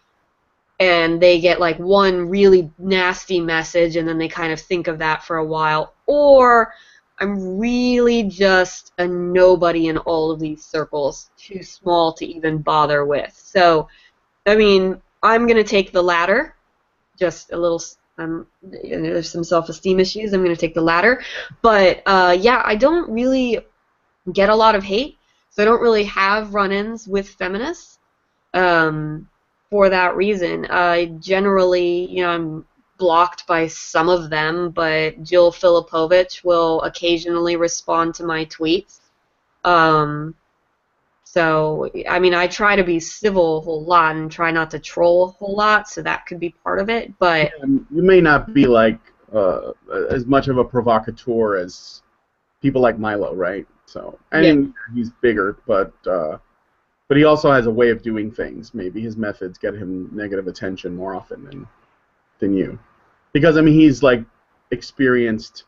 and they get like one really nasty message and then they kind of think of that for a while, or I'm really just a nobody in all of these circles, too small to even bother with. So, I mean, I'm going to take the latter, just a little, there's some self-esteem issues, I'm going to take the latter. But, yeah, I don't really get a lot of hate, so I don't really have run-ins with feminists for that reason. Generally, you know, I'm blocked by some of them, but Jill Filipovich will occasionally respond to my tweets. So, I mean, I try to be civil a whole lot and try not to troll a whole lot, so that could be part of it. But you may not be like as much of a provocateur as people like Milo, right? So, I mean, he's bigger, but he also has a way of doing things. Maybe his methods get him negative attention more often than you, because I mean, he's like experienced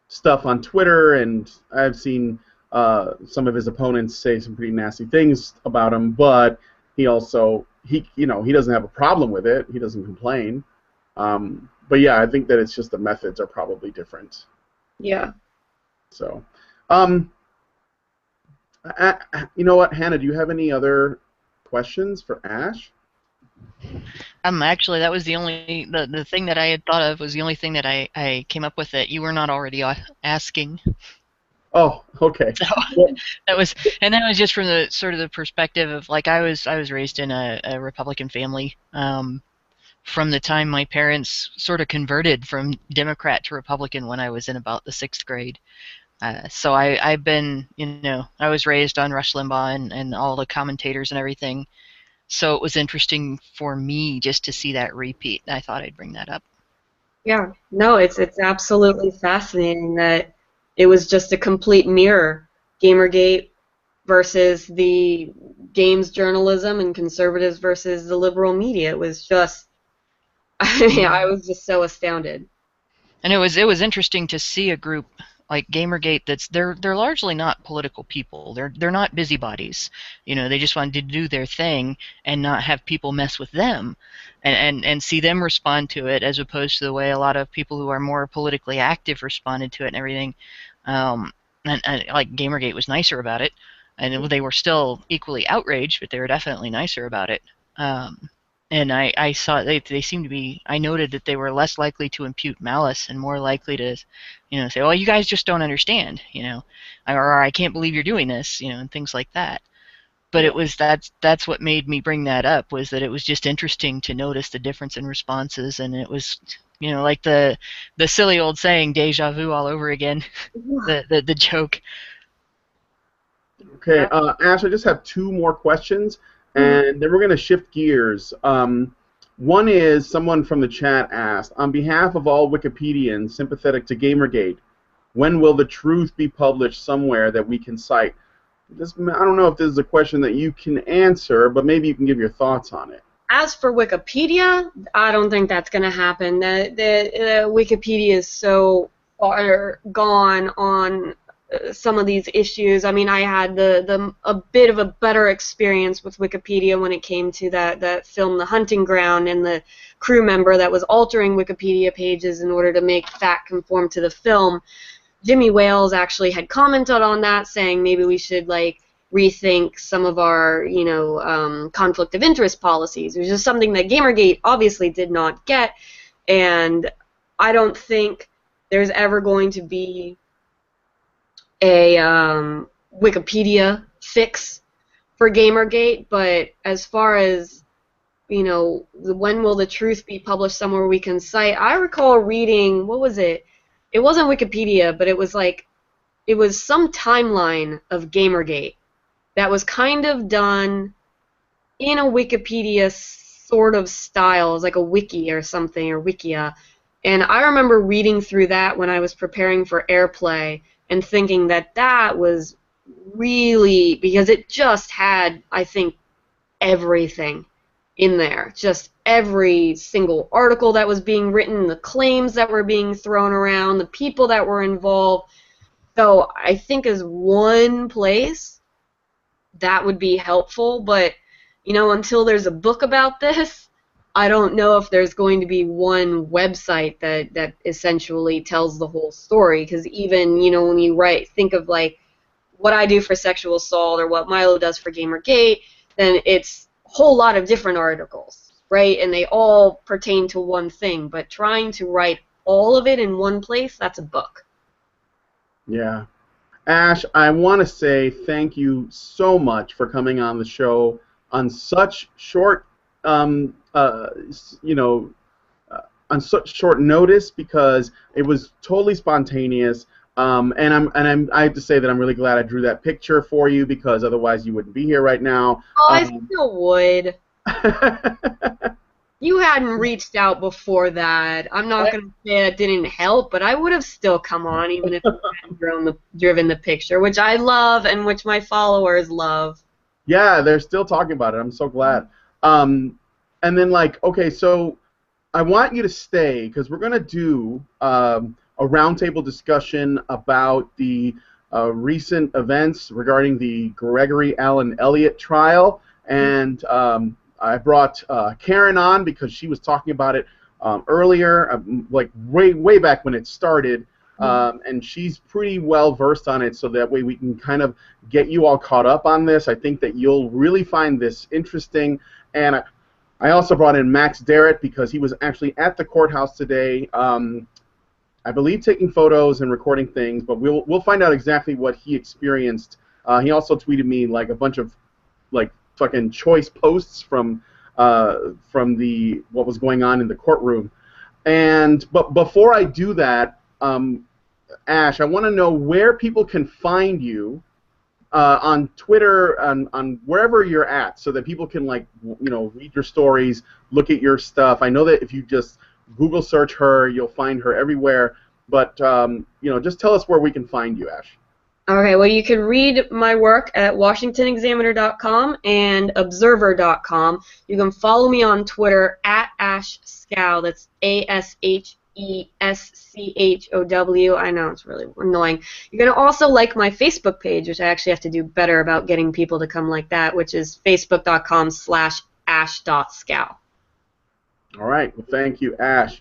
stuff on Twitter, and I've seen some of his opponents say some pretty nasty things about him, but he also you know, he doesn't have a problem with it. He doesn't complain. But yeah, I think that it's just the methods are probably different. yeah. So, you know what, Hannah? Do you have any other questions for Ash? Actually, that was the thing that I had thought of was the only thing that I came up with that you were not already asking. Oh, okay. So that was just from the sort of the perspective of, like, I was raised in a Republican family. From the time my parents sort of converted from Democrat to Republican when I was in about the 6th grade. So I've been, you know, I was raised on Rush Limbaugh and all the commentators and everything. So it was interesting for me just to see that repeat. I thought I'd bring that up. Yeah, no, it's absolutely fascinating that it was just a complete mirror. Gamergate versus the games journalism and conservatives versus the liberal media. It was just, I was just so astounded. And it was interesting to see a group like Gamergate that's they're largely not political people. They're not busybodies. You know, they just wanted to do their thing and not have people mess with them, and see them respond to it, as opposed to the way a lot of people who are more politically active responded to it and everything. And like Gamergate was nicer about it, and they were still equally outraged, but they were definitely nicer about it. And I saw they seemed to be. I noted that they were less likely to impute malice and more likely to, you know, say, "Well, you guys just don't understand," you know, or "I can't believe you're doing this," you know, and things like that. But it was that's what made me bring that up, was that it was just interesting to notice the difference in responses, and it was, like the silly old saying, deja vu all over again. The joke. Okay, Ash, I just have two more questions, Mhm. and then we're going to shift gears. One is someone from the chat asked, on behalf of all Wikipedians sympathetic to Gamergate, when will the truth be published somewhere that we can cite? I don't know if this is a question that you can answer, but maybe you can give your thoughts on it. As for Wikipedia, I don't think that's going to happen. The Wikipedia is so far gone on some of these issues. I mean, I had a bit of a better experience with Wikipedia when it came to that film, The Hunting Ground, and the crew member that was altering Wikipedia pages in order to make fact conform to the film. Jimmy Wales actually had commented on that, saying maybe we should rethink some of our conflict of interest policies, which is something that Gamergate obviously did not get, and I don't think there's ever going to be a Wikipedia fix for Gamergate. But as far as when will the truth be published somewhere we can cite, I recall reading, what was it? It wasn't Wikipedia, but it was some timeline of Gamergate that was kind of done in a Wikipedia sort of style. It was like a wiki or something, or wikia. And I remember reading through that when I was preparing for Airplay and thinking that was really, because it just had, I think, everything in there. Just every single article that was being written, the claims that were being thrown around, the people that were involved. So I think as one place, that would be helpful, but until there's a book about this, I don't know if there's going to be one website that essentially tells the whole story, because even when you think of what I do for sexual assault or what Milo does for Gamergate, then it's a whole lot of different articles, right? And they all pertain to one thing, but trying to write all of it in one place, that's a book. Yeah. Ash, I want to say thank you so much for coming on the show on such short, on such short notice, because it was totally spontaneous. I have to say that I'm really glad I drew that picture for you, because otherwise you wouldn't be here right now. Oh, I still would. You hadn't reached out before that. I'm not going to say that didn't help, but I would have still come on even if you hadn't driven the picture, which I love and which my followers love. Yeah, they're still talking about it. I'm so glad. And then, okay, so I want you to stay, because we're going to do a roundtable discussion about the recent events regarding the Gregory Allen Elliott trial. And I brought Karen on because she was talking about it earlier, way back when it started. And she's pretty well versed on it, so that way we can kind of get you all caught up on this. I think that you'll really find this interesting. And I also brought in Max Derritt because he was actually at the courthouse today, I believe taking photos and recording things, but we'll find out exactly what he experienced. He also tweeted me a bunch of fucking choice posts from what was going on in the courtroom. But before I do that, Ash, I want to know where people can find you on Twitter, on wherever you're at, so that people can read your stories, look at your stuff. I know that if you just Google search her, you'll find her everywhere. But just tell us where we can find you, Ash. Okay, well, you can read my work at WashingtonExaminer.com and Observer.com. You can follow me on Twitter at Ashe Schow. That's ASHESCHOW. I know, it's really annoying. You're going to also like my Facebook page, which I actually have to do better about getting people to come like that, which is facebook.com/ash.schow. All right. Well, thank you, Ash.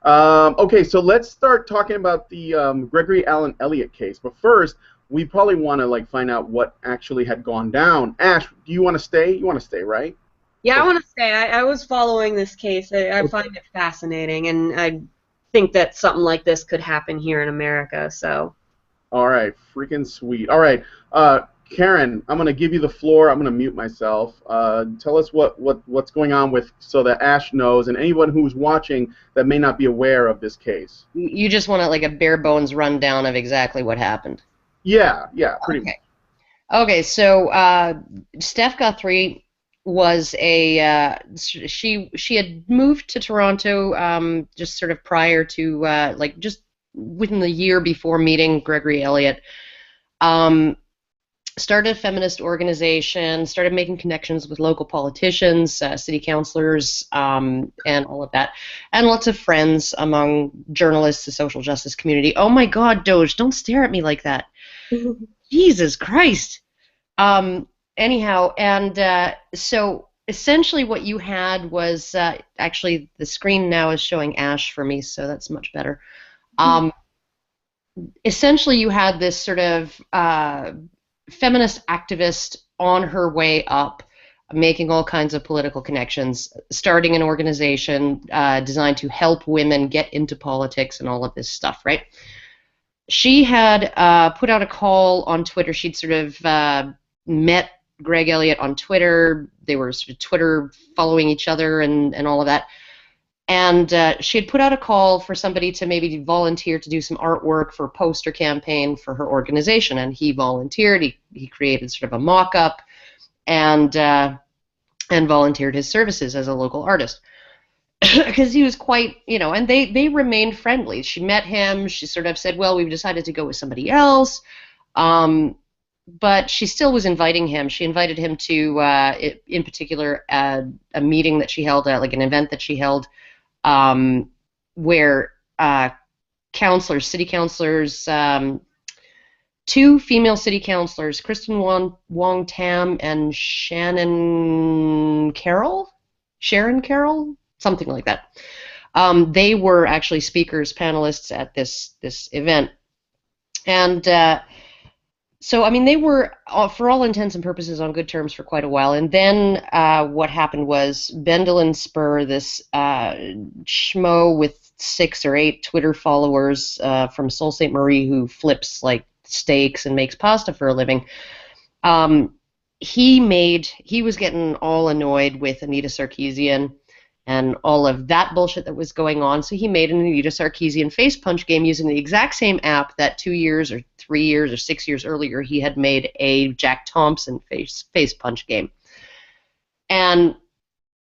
Okay, so let's start talking about the Gregory Allen Elliott case. But first, we probably want to find out what actually had gone down. Ash, do you want to stay? You want to stay, right? Yeah, I want to stay. I was following this case. I find it fascinating, and I think that something like this could happen here in America. So. All right, freaking sweet. All right, Karen, I'm going to give you the floor. I'm going to mute myself. Tell us what's going on with, so that Ashe knows, and anyone who's watching that may not be aware of this case. You just want like a bare bones rundown of exactly what happened. Yeah, pretty much. Okay, so Steph Guthrie was she had moved to Toronto just sort of prior to like just within the year before meeting Gregory Elliott. Started a feminist organization, started making connections with local politicians, city councilors, and all of that, and lots of friends among journalists, the social justice community. Oh my God, Doge, don't stare at me like that. Jesus Christ. Anyhow, and so essentially what you had was, actually the screen now is showing Ashe for me, so that's much better. Essentially you had this sort of feminist activist on her way up, making all kinds of political connections, starting an organization designed to help women get into politics and all of this stuff, right? She had put out a call on Twitter. She'd sort of met Greg Elliott on Twitter. They were sort of Twitter following each other and all of that. And she had put out a call for somebody to maybe volunteer to do some artwork for a poster campaign for her organization, and he volunteered. He created sort of a mock-up and volunteered his services as a local artist. Because he was quite, and they remained friendly. She met him. She sort of said, well, we've decided to go with somebody else. But she still was inviting him. She invited him to, in particular, a meeting that she held, like an event that she held, where city councilors, two female city councilors, Kristen Wong Tam and Sharon Carroll, something like that. They were actually speakers, panelists at this event. And so, I mean, they were, for all intents and purposes, on good terms for quite a while. And then what happened was Bendelen Spur, this schmo with 6 or 8 Twitter followers from Sault Ste. Marie who flips like steaks and makes pasta for a living, he was getting all annoyed with Anita Sarkeesian and all of that bullshit that was going on. So he made an Anita Sarkeesian face punch game using the exact same app that 2 years or 3 years or 6 years earlier he had made a Jack Thompson face punch game. And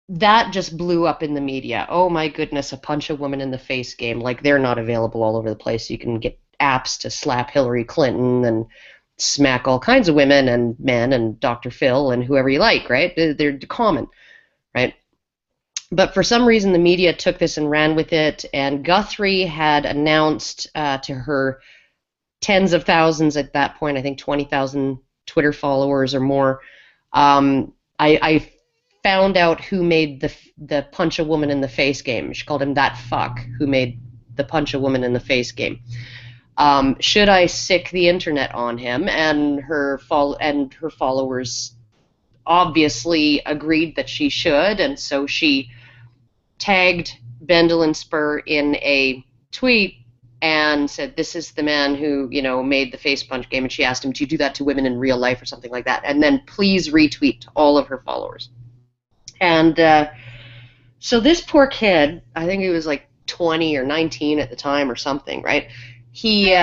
that just blew up in the media. Oh my goodness, a punch a woman in the face game. Like, they're not available all over the place. You can get apps to slap Hillary Clinton and smack all kinds of women and men and Dr. Phil and whoever you like, right? They're common, right? But for some reason, the media took this and ran with it, and Guthrie had announced to her tens of thousands at that point, I think 20,000 Twitter followers or more. I found out who made the punch a woman in the face game. She called him that fuck who made the punch a woman in the face game. Should I sick the internet on him? And her followers obviously agreed that she should, and so she tagged Bendelen Spur in a tweet and said, this is the man who, made the face punch game, and she asked him, do you do that to women in real life or something like that? And then please retweet to all of her followers. And so this poor kid, I think he was like 20 or 19 at the time or something, right? He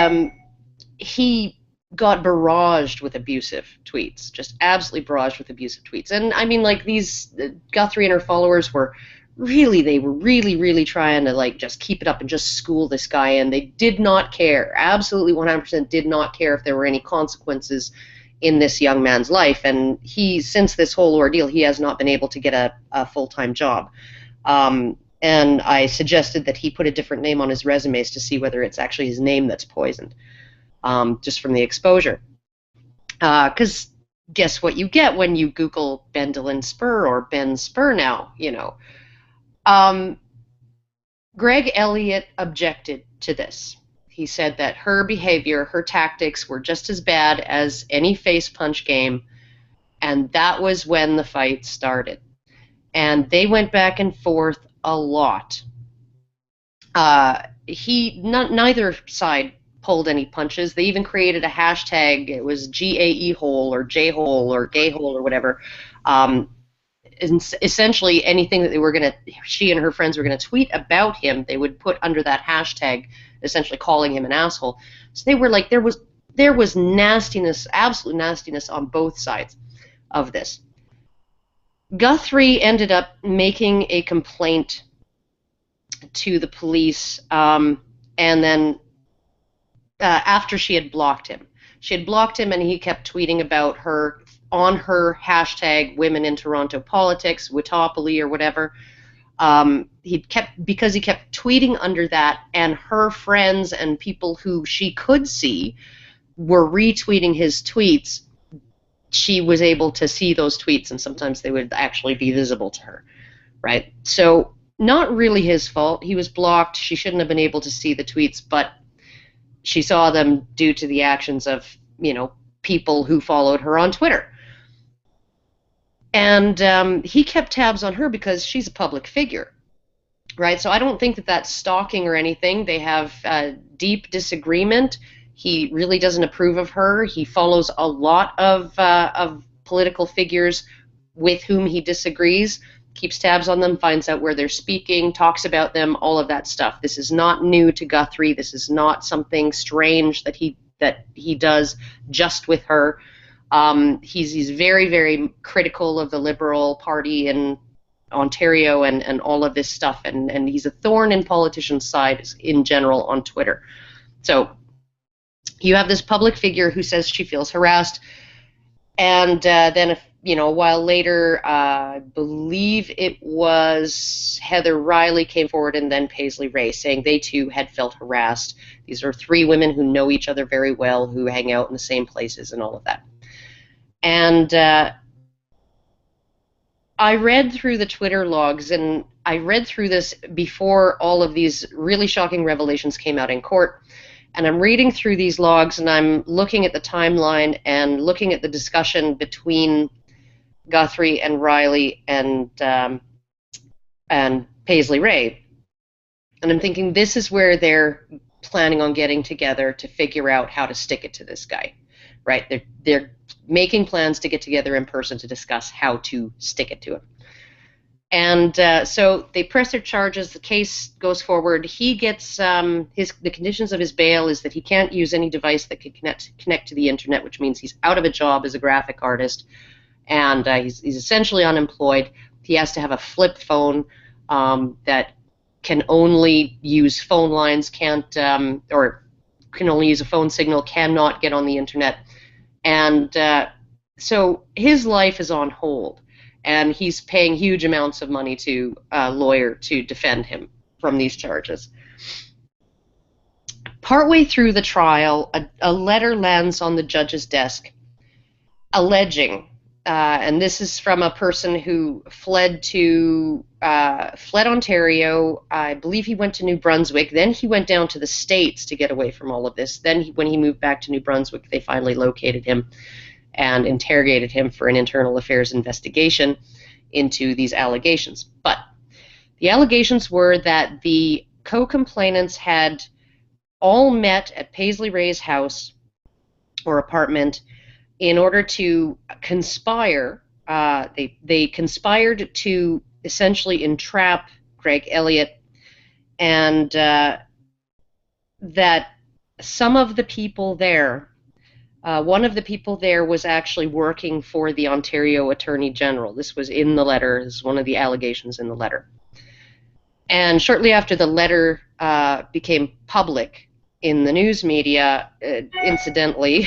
got barraged with abusive tweets, just absolutely barraged with abusive tweets. And I mean, like, these Guthrie and her followers were really trying to, like, just keep it up and just school this guy, and they did not care, absolutely 100% did not care if there were any consequences in this young man's life. And since this whole ordeal, he has not been able to get a full-time job. And I suggested that he put a different name on his resumes to see whether it's actually his name that's poisoned, just from the exposure. Because guess what you get when you Google Bendelen Spur or Ben Spur now, Greg Elliott objected to this. He said that her behavior, her tactics were just as bad as any face punch game, and that was when the fight started. And they went back and forth a lot. Neither side pulled any punches. They even created a hashtag. It was GAE hole or J hole or gay hole or whatever. Essentially, anything that she and her friends were going to tweet about him, they would put under that hashtag, essentially calling him an asshole. So they were like, there was nastiness, absolute nastiness on both sides of this. Guthrie ended up making a complaint to the police, and then after she had blocked him. She had blocked him, and he kept tweeting about her on her hashtag Women in Toronto Politics, Witopoly or whatever. Because he kept tweeting under that, and her friends and people who she could see were retweeting his tweets, she was able to see those tweets, and sometimes they would actually be visible to her, right? So not really his fault. He was blocked. She shouldn't have been able to see the tweets, but she saw them due to the actions of, people who followed her on Twitter. And he kept tabs on her because she's a public figure, right? So I don't think that that's stalking or anything. They have deep disagreement. He really doesn't approve of her. He follows a lot of political figures with whom he disagrees, keeps tabs on them, finds out where they're speaking, talks about them, all of that stuff. This is not new to Guthrie. This is not something strange that he does just with her. He's very, very critical of the Liberal Party in Ontario and all of this stuff, and he's a thorn in politicians' sides in general on Twitter. So you have this public figure who says she feels harassed, and then a while later, I believe it was Heather Riley came forward, and then Paisley Ray, saying they too had felt harassed. These are three women who know each other very well, who hang out in the same places and all of that. And I read through the Twitter logs, and I read through this before all of these really shocking revelations came out in court. And I'm reading through these logs, and I'm looking at the timeline and looking at the discussion between Guthrie and Riley and Paisley Ray. And I'm thinking, this is where they're planning on getting together to figure out how to stick it to this guy, right? They're making plans to get together in person to discuss how to stick it to him. And so they press their charges. The case goes forward. He gets the conditions of his bail is that he can't use any device that can connect to the internet, which means he's out of a job as a graphic artist, and he's essentially unemployed. He has to have a flip phone that can only use phone lines, or can only use a phone signal, cannot get on the internet, and so his life is on hold. And he's paying huge amounts of money to a lawyer to defend him from these charges. Partway through the trial, a letter lands on the judge's desk alleging, and this is from a person who fled Ontario. I believe he went to New Brunswick. Then he went down to the States to get away from all of this. Then when he moved back to New Brunswick, they finally located him and interrogated him for an internal affairs investigation into these allegations. But the allegations were that the co-complainants had all met at Paisley Ray's house or apartment in order to conspire. They conspired to essentially entrap Greg Elliott, and that some of the people there, one of the people there was actually working for the Ontario Attorney General. This was in the letter. This is one of the allegations in the letter. And shortly after the letter became public in the news media, incidentally,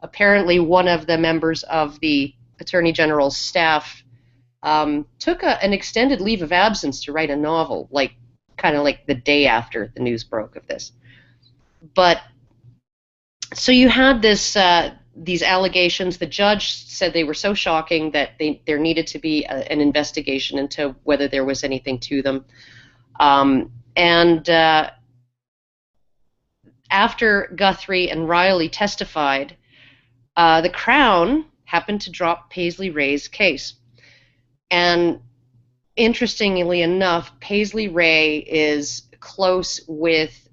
apparently one of the members of the Attorney General's staff took an extended leave of absence to write a novel, kind of like the day after the news broke of this. But so you had these allegations. The judge said they were so shocking that there needed to be an investigation into whether there was anything to them. And after Guthrie and Riley testified, the Crown happened to drop Paisley Ray's case. And interestingly enough, Paisley Ray is close with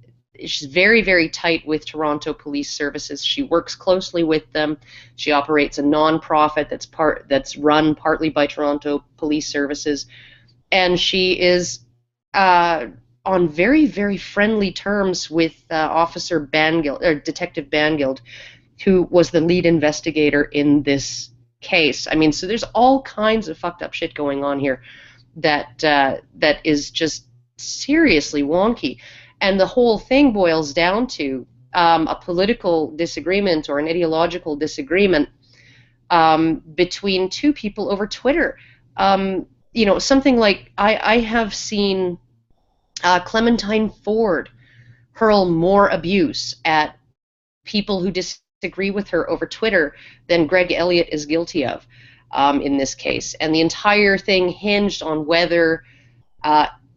she's very, very tight with Toronto Police Services. She works closely with them. She operates a nonprofit that's run partly by Toronto Police Services, and she is on very, very friendly terms with Officer Bangild, or Detective Bangild, who was the lead investigator in this case. I mean, so there's all kinds of fucked up shit going on here that is just seriously wonky. And the whole thing boils down to a political disagreement or an ideological disagreement between two people over Twitter. Something like I have seen Clementine Ford hurl more abuse at people who disagree with her over Twitter than Greg Elliott is guilty of in this case. And the entire thing hinged on whether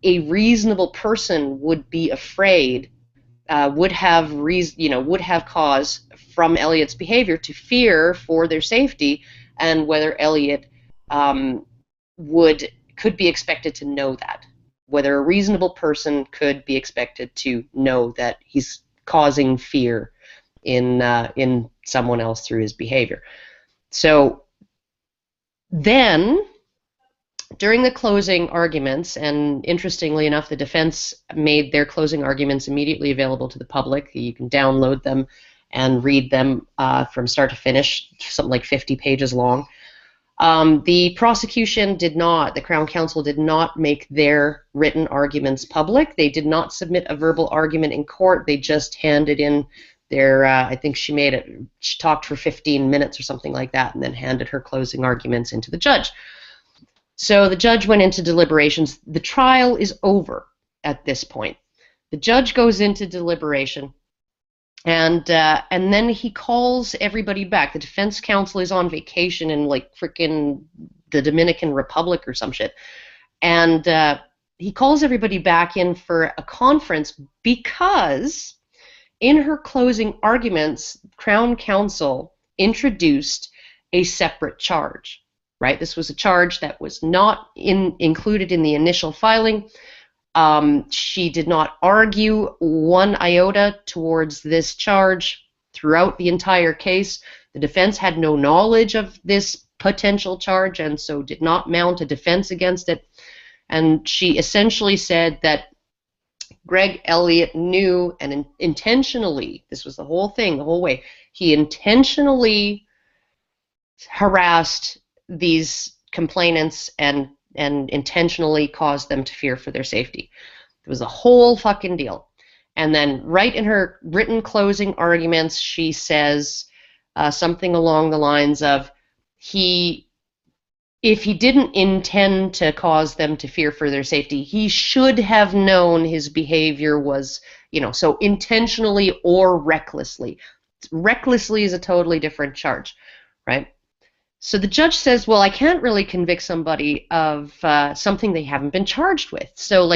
a reasonable person would be afraid, would have cause from Elliott's behavior to fear for their safety, and whether Elliott could be expected to know that. Whether a reasonable person could be expected to know that he's causing fear in someone else through his behavior. So then, during the closing arguments, and interestingly enough, the defense made their closing arguments immediately available to the public. You can download them and read them from start to finish, something like 50 pages long. The prosecution the Crown Counsel did not make their written arguments public. They did not submit a verbal argument in court. They just handed in their, I think she talked for 15 minutes or something like that, and then handed her closing arguments into the judge. So the judge went into deliberations. The trial is over at this point. The judge goes into deliberation, and then he calls everybody back. The defense counsel is on vacation in like frickin' the Dominican Republic or some shit, and he calls everybody back in for a conference because in her closing arguments, Crown Counsel introduced a separate charge. Right, this was a charge that was not included in the initial filing. She did not argue one iota towards this charge throughout the entire case. The defense had no knowledge of this potential charge and so did not mount a defense against it. And she essentially said that Greg Elliott knew and intentionally, this was the whole thing, the whole way, he intentionally harassed these complainants and intentionally caused them to fear for their safety. It was a whole fucking deal. And then right in her written closing arguments, she says something along the lines of, if he didn't intend to cause them to fear for their safety, he should have known his behavior was, so intentionally or recklessly. Recklessly is a totally different charge, right? So the judge says, well, I can't really convict somebody of something they haven't been charged with. So,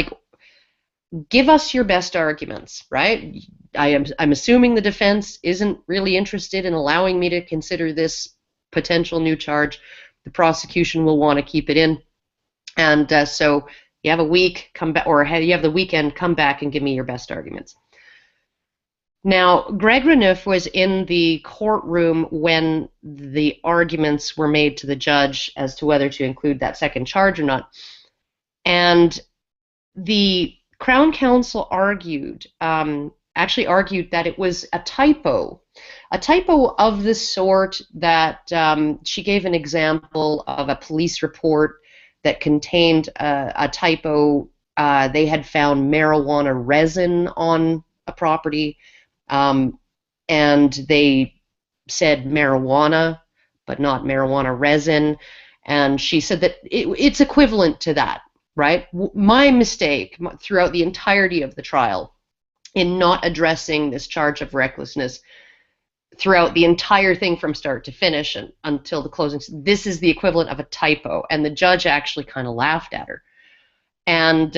give us your best arguments, right? I'm assuming the defense isn't really interested in allowing me to consider this potential new charge. The prosecution will want to keep it in. And so you have a week, come back, or you have the weekend, come back and give me your best arguments. Now, Greg Renouf was in the courtroom when the arguments were made to the judge as to whether to include that second charge or not. And the Crown Counsel actually argued that it was a typo of the sort that she gave an example of a police report that contained a typo. They had found marijuana resin on a property. And they said marijuana, but not marijuana resin. And she said that it's equivalent to that, right? My mistake throughout the entirety of the trial in not addressing this charge of recklessness throughout the entire thing from start to finish and until the closing, this is the equivalent of a typo. And the judge actually kind of laughed at her. And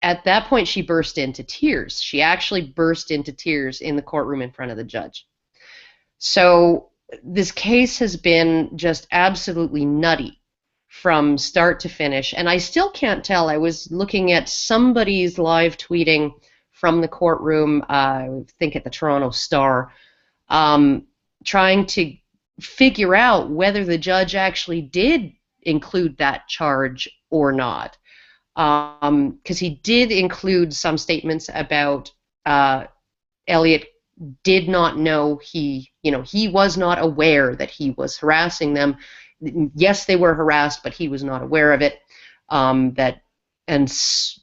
at that point, she burst into tears. She actually burst into tears in the courtroom in front of the judge. So this case has been just absolutely nutty from start to finish. And I still can't tell. I was looking at somebody's live tweeting from the courtroom, I think at the Toronto Star, trying to figure out whether the judge actually did include that charge or not. Because he did include some statements about Elliot did not know he was not aware that he was harassing them. Yes, they were harassed, but he was not aware of it.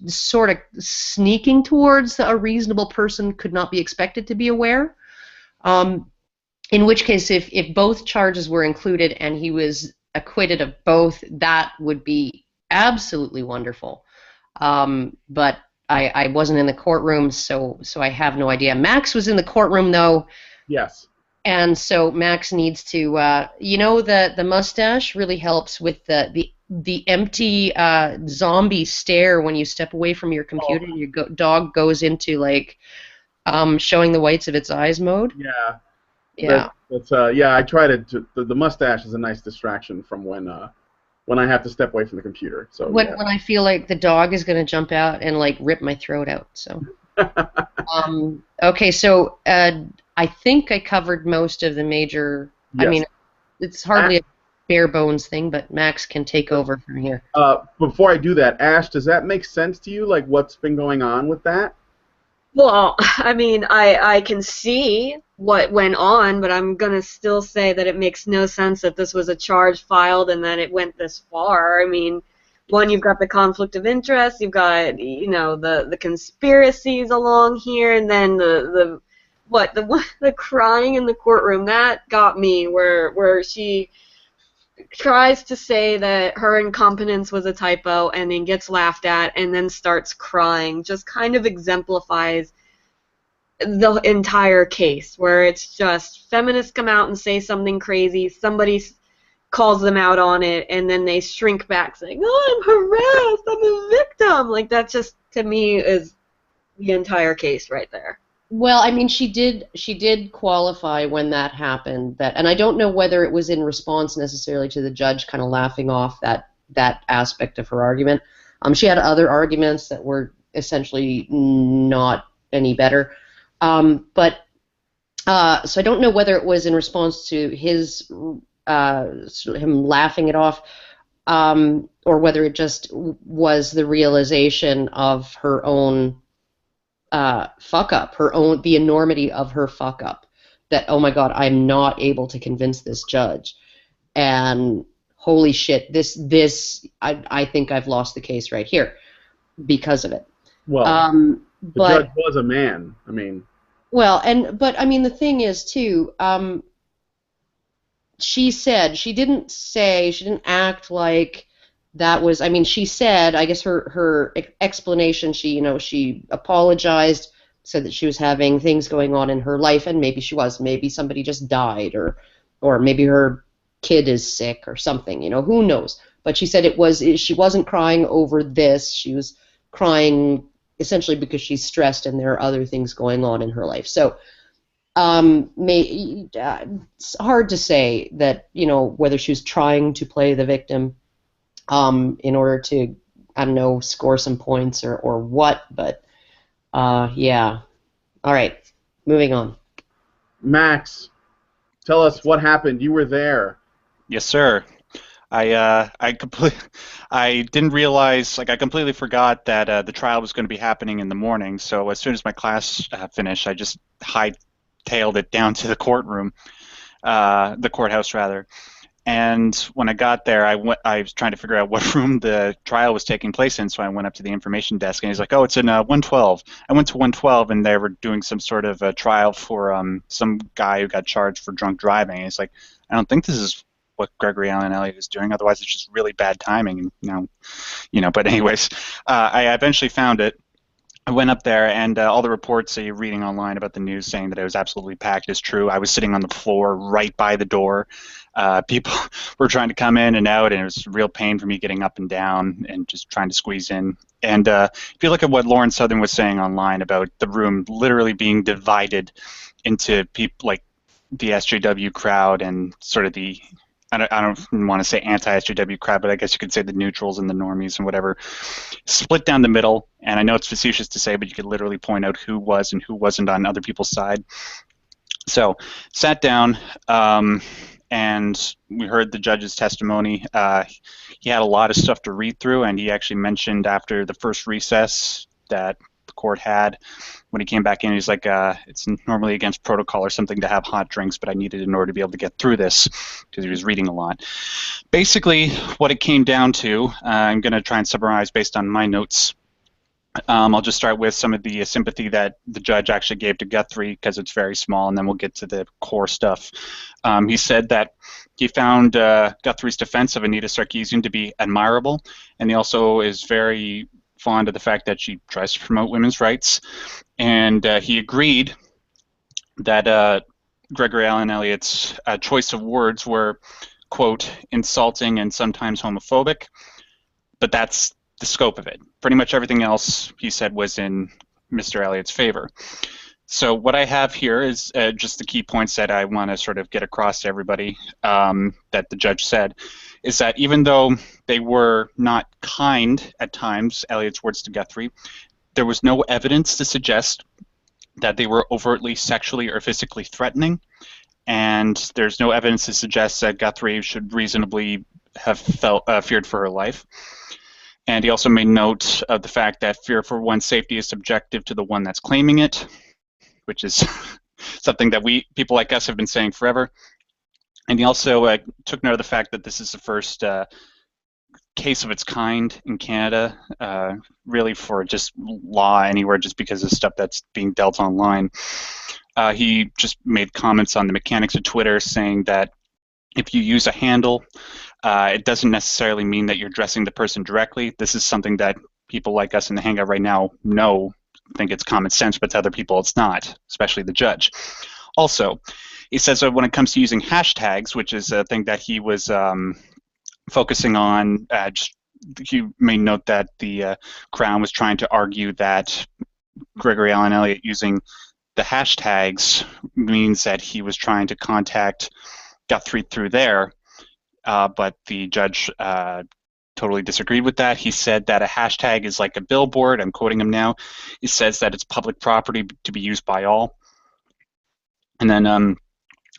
Sort of sneaking towards a reasonable person could not be expected to be aware. In which case, if both charges were included and he was acquitted of both, that would be absolutely wonderful. But I wasn't in the courtroom, so I have no idea. Max was in the courtroom, though. Yes. And so Max needs to, the mustache really helps with the empty zombie stare when you step away from your computer and your dog goes into, like, showing the whites of its eyes mode. Yeah. Yeah. I try to. The mustache is a nice distraction from when I have to step away from the computer. So when I feel like the dog is going to jump out and like rip my throat out. So. Okay, so I think I covered most of the major. Yes. I mean, it's hardly a bare bones thing, but Max can take over from here. Before I do that, Ash, does that make sense to you? Like, what's been going on with that? Well, I mean, I can see what went on, but I'm going to still say that it makes no sense that this was a charge filed and that it went this far. I mean, one, you've got the conflict of interest, you've got, the conspiracies along here, and then the crying in the courtroom, that got me, where she tries to say that her incompetence was a typo and then gets laughed at and then starts crying, just kind of exemplifies the entire case, where it's just feminists come out and say something crazy, somebody calls them out on it, and then they shrink back saying, "Oh, I'm harassed, I'm a victim." Like, that just, to me, is the entire case right there. Well, I mean, she did qualify when that happened, and I don't know whether it was in response necessarily to the judge kind of laughing off that aspect of her argument. She had other arguments that were essentially not any better. So I don't know whether it was in response to him laughing it off, or whether it just was the realization of her own fuck up, the enormity of her fuck up, that, oh my God, I'm not able to convince this judge, and holy shit, I think I've lost the case right here because of it. Well, the judge was a man. I mean. Well, but I mean, the thing is too. She didn't act like that was. I mean, she said. I guess her explanation. She apologized, said that she was having things going on in her life, and maybe she was. Maybe somebody just died, or maybe her kid is sick or something. Who knows? But she said she wasn't crying over this. She was crying essentially because she's stressed and there are other things going on in her life. So it's hard to say that, whether she was trying to play the victim in order to, I don't know, score some points or what, but yeah. All right, moving on. Max, tell us what happened. You were there. Yes, sir. I didn't realize, I completely forgot that the trial was going to be happening in the morning. So as soon as my class finished, I just hightailed it down to the courthouse rather. And when I got there, I was trying to figure out what room the trial was taking place in. So I went up to the information desk, and he's like, "Oh, it's in 112." I went to 112, and they were doing some sort of a trial for some guy who got charged for drunk driving. And he's like, "I don't think this is what Gregory Allen Elliott is doing. Otherwise, it's just really bad timing." And now, But anyways, I eventually found it. I went up there, and all the reports that you're reading online about the news saying that it was absolutely packed is true. I was sitting on the floor right by the door. People were trying to come in and out, and it was a real pain for me getting up and down and just trying to squeeze in. And if you look at what Lauren Southern was saying online about the room literally being divided into people like the SJW crowd and sort of the I don't want to say anti-SJW crowd, but I guess you could say the neutrals and the normies and whatever, split down the middle. And I know it's facetious to say, but you could literally point out who was and who wasn't on other people's side. So sat down, and we heard the judge's testimony. He had a lot of stuff to read through, and he actually mentioned after the first recess that the court had, when he came back in, he's like, it's normally against protocol or something to have hot drinks, but I needed it in order to be able to get through this, because he was reading a lot. Basically, what it came down to, I'm going to try and summarize based on my notes. I'll just start with some of the sympathy that the judge actually gave to Guthrie, because it's very small, and then we'll get to the core stuff. He said that he found Guthrie's defense of Anita Sarkeesian to be admirable, and he also is very fond of the fact that she tries to promote women's rights. And he agreed that Gregory Allen Elliott's choice of words were, quote, insulting and sometimes homophobic, but that's the scope of it. Pretty much everything else he said was in Mr. Elliott's favor. So what I have here is just the key points that I want to sort of get across to everybody that the judge said, is that even though they were not kind at times, Elliott's words to Guthrie, there was no evidence to suggest that they were overtly sexually or physically threatening, and there's no evidence to suggest that Guthrie should reasonably have feared for her life. And he also made note of the fact that fear for one's safety is subjective to the one that's claiming it, which is something that people like us have been saying forever. And he also took note of the fact that this is the first case of its kind in Canada, really for just law anywhere, just because of stuff that's being dealt online. He just made comments on the mechanics of Twitter, saying that if you use a handle, it doesn't necessarily mean that you're addressing the person directly. This is something that people like us in the Hangout right now think it's common sense, but to other people it's not, especially the judge. Also, he says that when it comes to using hashtags, which is a thing that he was focusing on, he made note that the Crown was trying to argue that Gregory Allen Elliott using the hashtags means that he was trying to contact Guthrie through there, but the judge totally disagreed with that. He said that a hashtag is like a billboard. I'm quoting him now. He says that it's public property to be used by all. And then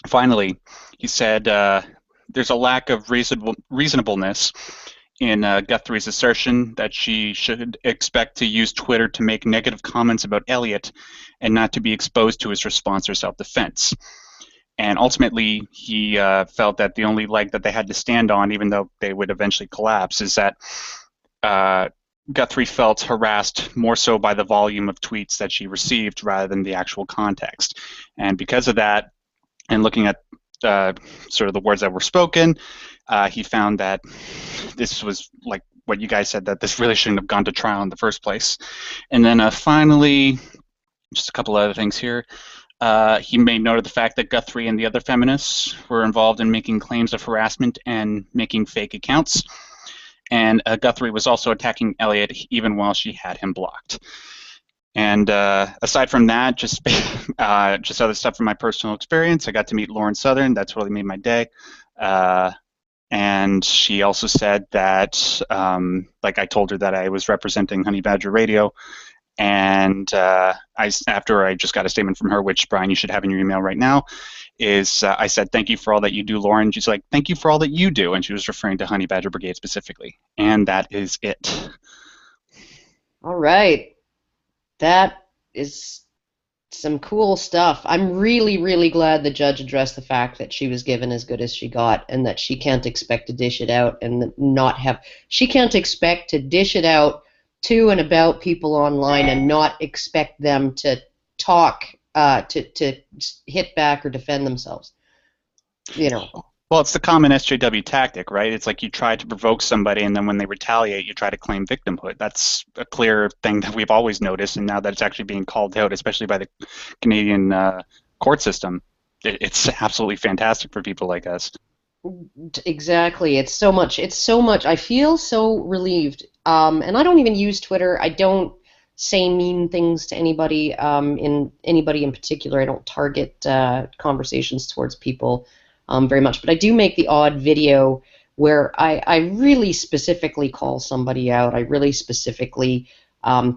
finally, he said there's a lack of reasonableness in Guthrie's assertion that she should expect to use Twitter to make negative comments about Elliott and not to be exposed to his response or self-defense. And ultimately, he felt that the only leg that they had to stand on, even though they would eventually collapse, is that Guthrie felt harassed more so by the volume of tweets that she received rather than the actual context. And because of that, and looking at sort of the words that were spoken, he found that this was like what you guys said, that this really shouldn't have gone to trial in the first place. And then finally, just a couple other things here. He made note of the fact that Guthrie and the other feminists were involved in making claims of harassment and making fake accounts. And Guthrie was also attacking Elliott even while she had him blocked. And aside from that, just other stuff from my personal experience. I got to meet Lauren Southern. That's really made my day. And she also said that, like I told her that I was representing Honey Badger Radio. And after I just got a statement from her, which, Brian, you should have in your email right now, is I said, thank you for all that you do, Lauren. She's like, thank you for all that you do. And she was referring to Honey Badger Brigade specifically. And that is it. All right. That is some cool stuff. I'm really, really glad the judge addressed the fact that she was given as good as she got and that she can't expect to dish it out and she can't expect to dish it out to and about people online and not expect them to talk, to hit back or defend themselves. You know. Well, it's the common SJW tactic, right? It's like you try to provoke somebody, and then when they retaliate, you try to claim victimhood. That's a clear thing that we've always noticed, and now that it's actually being called out, especially by the Canadian court system, it's absolutely fantastic for people like us. Exactly. It's so much. I feel so relieved. And I don't even use Twitter. I don't say mean things to anybody, in particular. I don't target conversations towards people. very much. But I do make the odd video where I really specifically call somebody out. I really specifically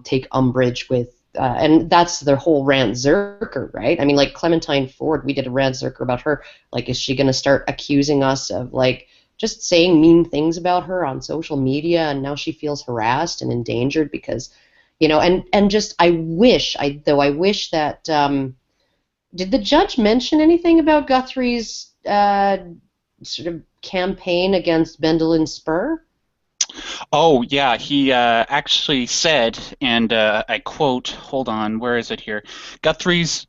take umbrage with, and that's the whole Rand Zerker, right? I mean, like Clementine Ford, we did a Rand Zerker about her. Like, is she going to start accusing us of, like, just saying mean things about her on social media, and now she feels harassed and endangered because, you know, and just I wish that, did the judge mention anything about Guthrie's sort of campaign against Bendel and Spur? Oh, yeah, he actually said, and I quote, hold on, where is it here?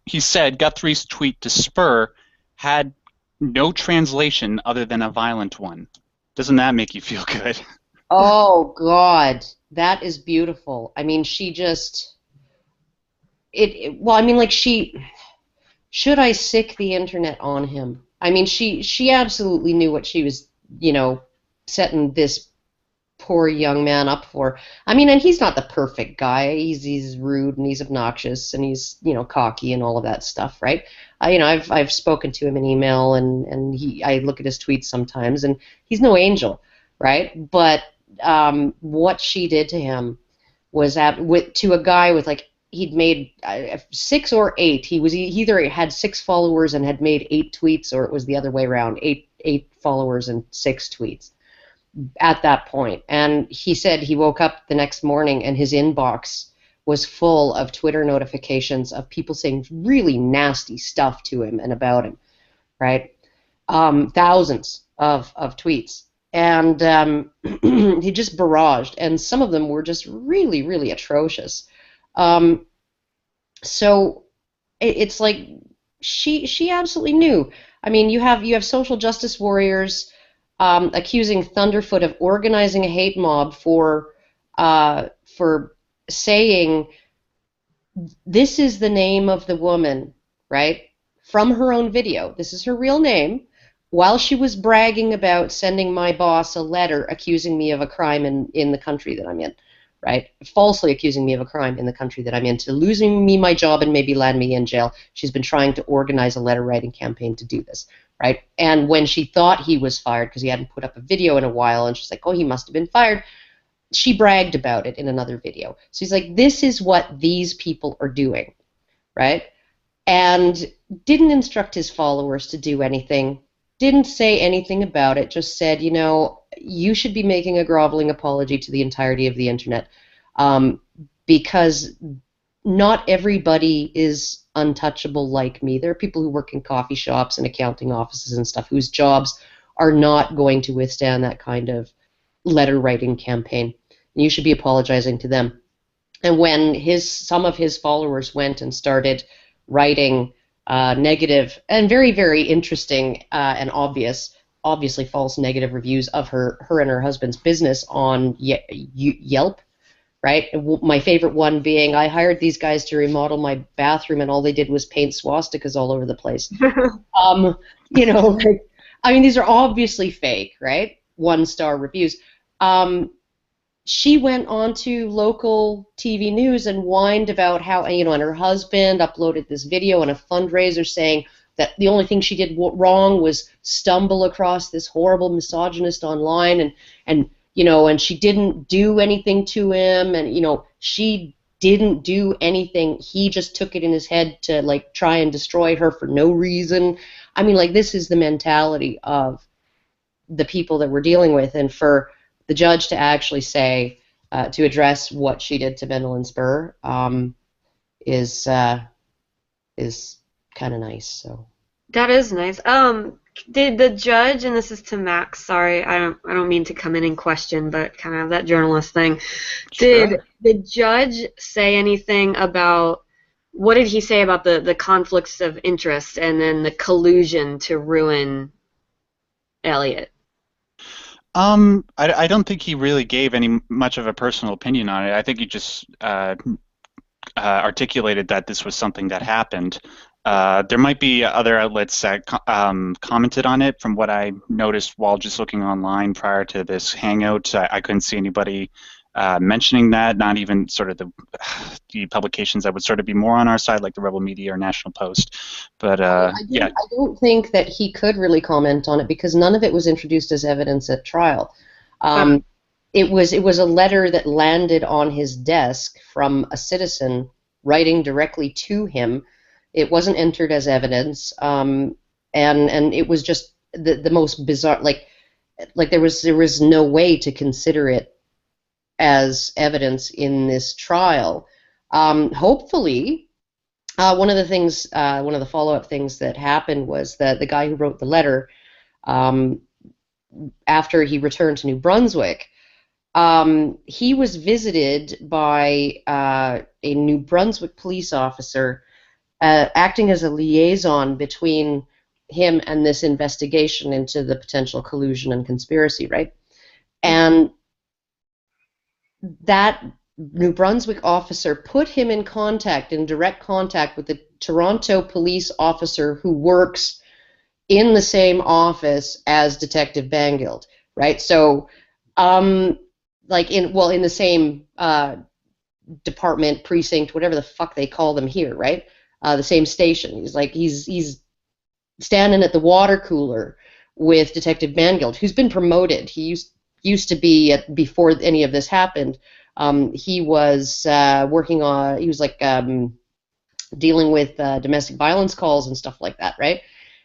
He said Guthrie's tweet to Spur had no translation other than a violent one. Doesn't that make you feel good? Oh, God, that is beautiful. I mean, she just, well, I mean, like, should I sick the internet on him? I mean, she absolutely knew what she was, you know, setting this poor young man up for. I mean, and he's not the perfect guy. He's rude and he's obnoxious and he's, you know, cocky and all of that stuff, right? You know, I've spoken to him in email and I look at his tweets sometimes and he's no angel, right? But what she did to him was to a guy with, like, he'd made 6 or 8. He either had 6 followers and had made 8 tweets, or it was the other way around, 8 followers and 6 tweets at that point. And he said he woke up the next morning and his inbox was full of Twitter notifications of people saying really nasty stuff to him and about him, right? Thousands of tweets. And he just barraged, and some of them were just really, really atrocious. So it's like she absolutely knew. I mean, you have social justice warriors accusing Thunderfoot of organizing a hate mob for saying this is the name of the woman, right? From her own video. This is her real name. While she was bragging about sending my boss a letter accusing me of a crime in the country that I'm in, right? Falsely accusing me of a crime in the country that I'm in, to losing me my job and maybe land me in jail. She's been trying to organize a letter writing campaign to do this, right? And when she thought he was fired because he hadn't put up a video in a while, and she's like, oh, he must have been fired, she bragged about it in another video. So he's like, this is what these people are doing, right? And didn't instruct his followers to do anything, didn't say anything about it, just said, you know, you should be making a groveling apology to the entirety of the internet, because not everybody is untouchable like me. There are people who work in coffee shops and accounting offices and stuff whose jobs are not going to withstand that kind of letter writing campaign. And you should be apologizing to them. And when some of his followers went and started writing negative and very, very interesting and obviously false negative reviews of her and her husband's business on Yelp, right? My favorite one being, I hired these guys to remodel my bathroom and all they did was paint swastikas all over the place. You know, like, I mean, these are obviously fake, right? 1-star reviews. She went on to local TV news and whined about how, you know, and her husband uploaded this video and a fundraiser saying that the only thing she did wrong was stumble across this horrible misogynist online, and you know, and she didn't do anything to him, and you know, she didn't do anything. He just took it in his head to, like, try and destroy her for no reason. I mean, like, this is the mentality of the people that we're dealing with, and for the judge to actually say, to address what she did to Bendel and Spur, is kind of nice. So That is nice. Did the judge, and this is to Max, sorry, I don't mean to come in and question, but kind of that journalist thing. Sure. Did the judge say anything about, what did he say about the conflicts of interest and then the collusion to ruin Elliot? I don't think he really gave any much of a personal opinion on it. I think he just articulated that this was something that happened. There might be other outlets that commented on it. From what I noticed while just looking online prior to this hangout, I couldn't see anybody mentioning that, not even sort of the publications that would sort of be more on our side, like the Rebel Media or National Post. But yeah. I don't think that he could really comment on it because none of it was introduced as evidence at trial. It was a letter that landed on his desk from a citizen writing directly to him. It wasn't entered as evidence, and it was just the most bizarre. Like there was no way to consider it as evidence in this trial. Hopefully, one of the follow-up things that happened was that the guy who wrote the letter, after he returned to New Brunswick, he was visited by a New Brunswick police officer acting as a liaison between him and this investigation into the potential collusion and conspiracy, right? And that New Brunswick officer put him in direct contact with the Toronto police officer who works in the same office as Detective Bangild, right? So, in the same department, precinct, whatever the fuck they call them here, right? The same station. He's standing at the water cooler with Detective Bangild, who's been promoted. He used to be before any of this happened. He was dealing with domestic violence calls and stuff like that, right?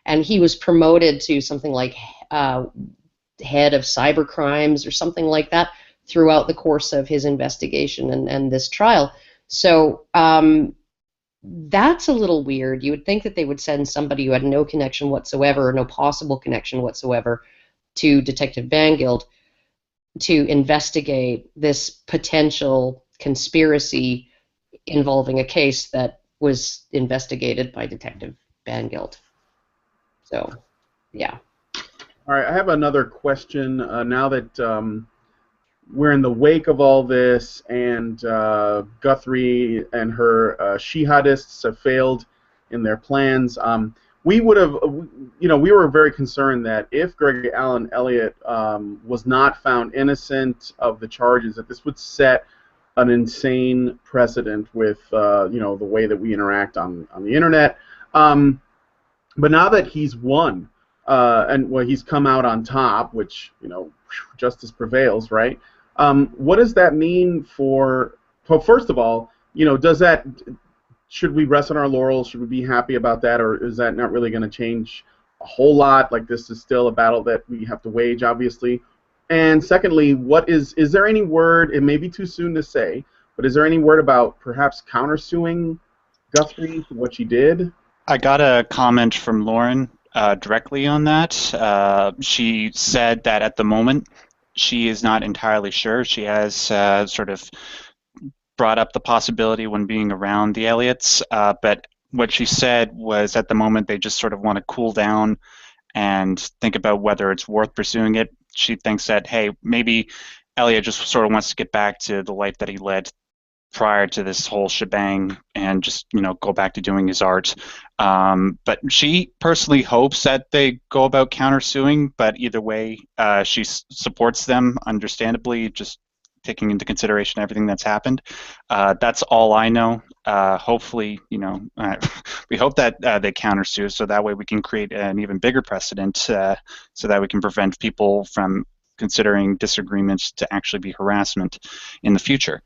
And he was promoted to something like head of cyber crimes or something like that throughout the course of his investigation and this trial. So that's a little weird. You would think that they would send somebody who had no connection whatsoever, or no possible connection whatsoever, to Detective Bangild to investigate this potential conspiracy involving a case that was investigated by Detective Bangild. So, yeah. All right, I have another question. Now that we're in the wake of all this, and Guthrie and her jihadists have failed in their plans, we would have, we were very concerned that if Gregory Allen Elliott was not found innocent of the charges, that this would set an insane precedent with, the way that we interact on the internet. But now that he's won, he's come out on top, which, justice prevails, right? What does that mean for? Well, first of all, should we rest on our laurels? Should we be happy about that, or is that not really going to change a whole lot? Like, this is still a battle that we have to wage, obviously. And secondly, is there any word? It may be too soon to say, but is there any word about perhaps countersuing Guthrie for what she did? I got a comment from Lauren directly on that. She said that at the moment she is not entirely sure. She has sort of brought up the possibility when being around the Elliots, but what she said was at the moment they just sort of want to cool down and think about whether it's worth pursuing it. She thinks that, hey, maybe Elliot just sort of wants to get back to the life that he led prior to this whole shebang and just, go back to doing his art. But she personally hopes that they go about countersuing, but either way, she supports them, understandably, just taking into consideration everything that's happened. That's all I know. Hopefully, we hope that they countersue, so that way we can create an even bigger precedent, so that we can prevent people from considering disagreements to actually be harassment in the future.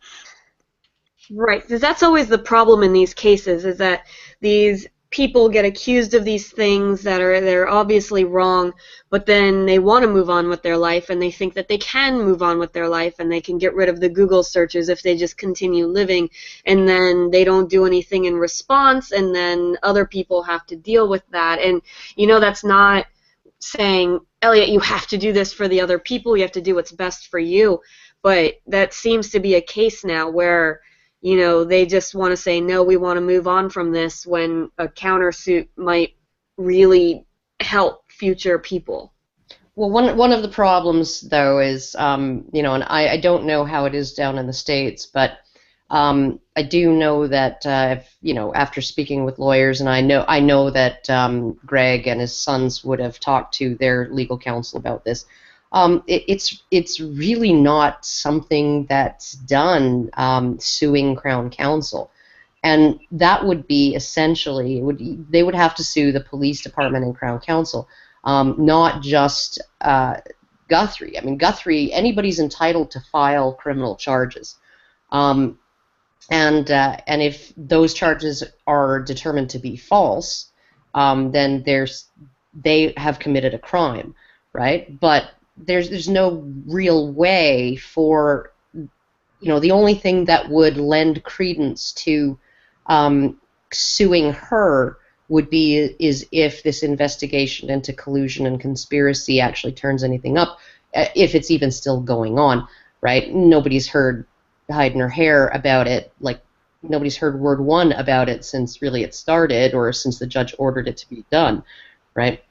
Right, because that's always the problem in these cases, is that these people get accused of these things they're obviously wrong, but then they want to move on with their life, and they think that they can move on with their life, and they can get rid of the Google searches if they just continue living, and then they don't do anything in response, and then other people have to deal with that. And that's not saying, Elliot, you have to do this for the other people, you have to do what's best for you, but that seems to be a case now where they just want to say, no, we want to move on from this, when a countersuit might really help future people. Well, one of the problems, though, is, and I don't know how it is down in the States, but I do know that, after speaking with lawyers, and I know that Greg and his sons would have talked to their legal counsel about this, It's really not something that's done, suing Crown Counsel. And that would be essentially, they would have to sue the police department and Crown Counsel, not just Guthrie. I mean, Guthrie, anybody's entitled to file criminal charges. And if those charges are determined to be false, then they have committed a crime, right? But there's no real way for, the only thing that would lend credence to suing her is if this investigation into collusion and conspiracy actually turns anything up, if it's even still going on, right? Nobody's heard hide nor hair about it, like nobody's heard word one about it since really it started or since the judge ordered it to be done, right?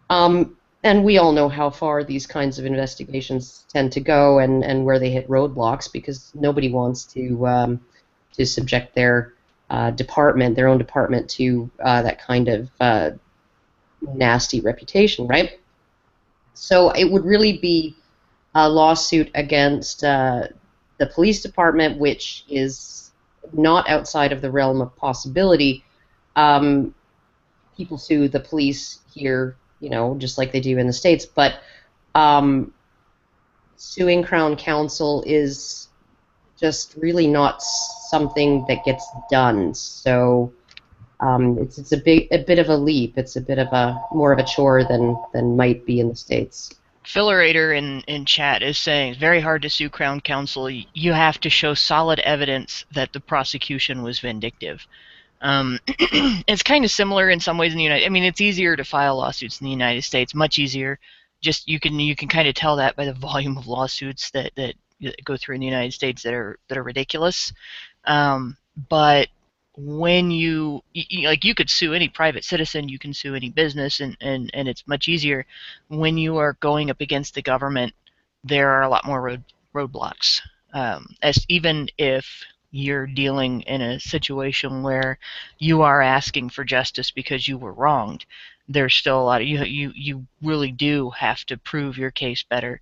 And we all know how far these kinds of investigations tend to go and where they hit roadblocks, because nobody wants to subject their own department, to that kind of nasty reputation, right? So it would really be a lawsuit against the police department, which is not outside of the realm of possibility. People sue the police here, just like they do in the States, but suing Crown Counsel is just really not something that gets done. So it's a bit of a leap. It's a bit of more of a chore than might be in the States. Fillerator in chat is saying it's very hard to sue Crown Counsel. You have to show solid evidence that the prosecution was vindictive. It's kind of similar in some ways in the United. I mean, it's easier to file lawsuits in the United States, much easier. Just you can kind of tell that by the volume of lawsuits that go through in the United States that are ridiculous. But when you could sue any private citizen, you can sue any business, and it's much easier. When you are going up against the government, there are a lot more roadblocks. As even if you're dealing in a situation where you are asking for justice because you were wronged, there's still a lot of you really do have to prove your case better.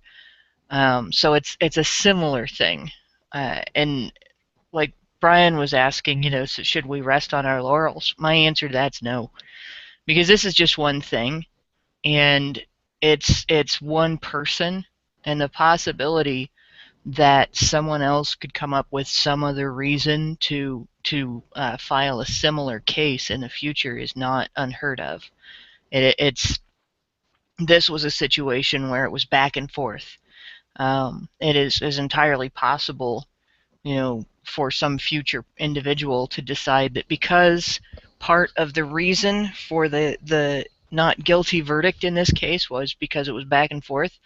So it's a similar thing, and like Brian was asking, so should we rest on our laurels? My answer to that's no, because this is just one thing, and it's one person, and the possibility that someone else could come up with some other reason to file a similar case in the future is not unheard of. This was a situation where it was back and forth. It is entirely possible, for some future individual to decide that because part of the reason for the not guilty verdict in this case was because it was back and forth,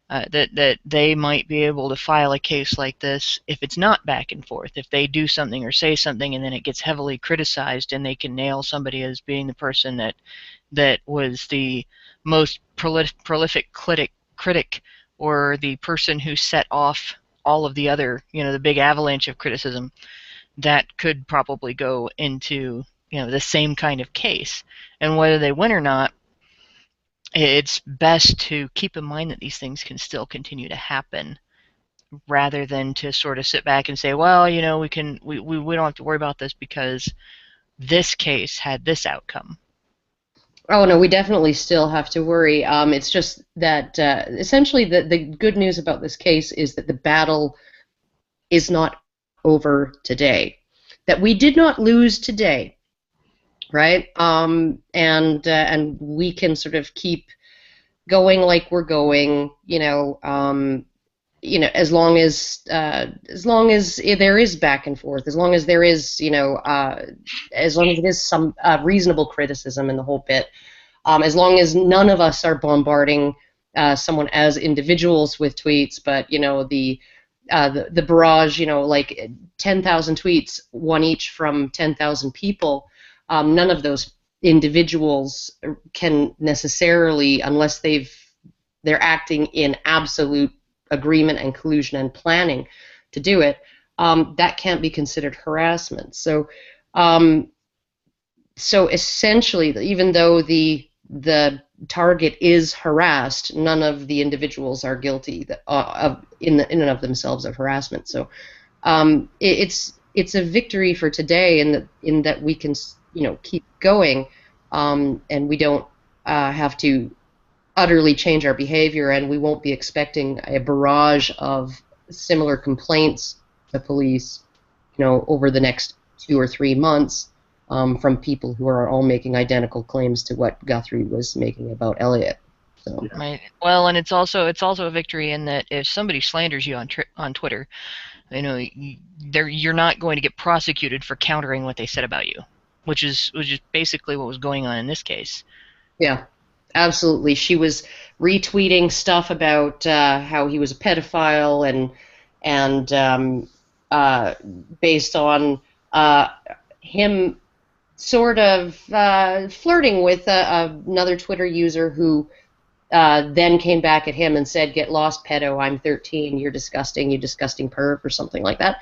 that they might be able to file a case like this if it's not back and forth. If they do something or say something and then it gets heavily criticized, and they can nail somebody as being the person that was the most prolific critic, or the person who set off all of the other, the big avalanche of criticism, that could probably go into, the same kind of case. And whether they win or not, it's best to keep in mind that these things can still continue to happen, rather than to sort of sit back and say, well, we don't have to worry about this because this case had this outcome. Oh, no, we definitely still have to worry. It's just that essentially the good news about this case is that the battle is not over today, that we did not lose today, right? And we can sort of keep going like we're going, as long as there is back and forth, as long as there is, as long as it is some reasonable criticism in the whole bit, as long as none of us are bombarding someone as individuals with tweets, but the barrage, like 10,000 tweets, one each from 10,000 people, none of those individuals can necessarily, unless they're acting in absolute agreement and collusion and planning to do it, that can't be considered harassment. So essentially, even though the target is harassed, none of the individuals are guilty in and of themselves of harassment. So it's a victory for today in that we can keep going, and we don't have to utterly change our behavior, and we won't be expecting a barrage of similar complaints to police, over the next 2 or 3 months, from people who are all making identical claims to what Guthrie was making about Elliot. So. Right. Well, and it's also a victory in that if somebody slanders you on Twitter, you're not going to get prosecuted for countering what they said about you, which is basically what was going on in this case. Yeah. Absolutely. She was retweeting stuff about how he was a pedophile and based on him sort of flirting with another Twitter user who then came back at him and said, "Get lost, pedo, I'm 13, you're disgusting, you disgusting perv," or something like that.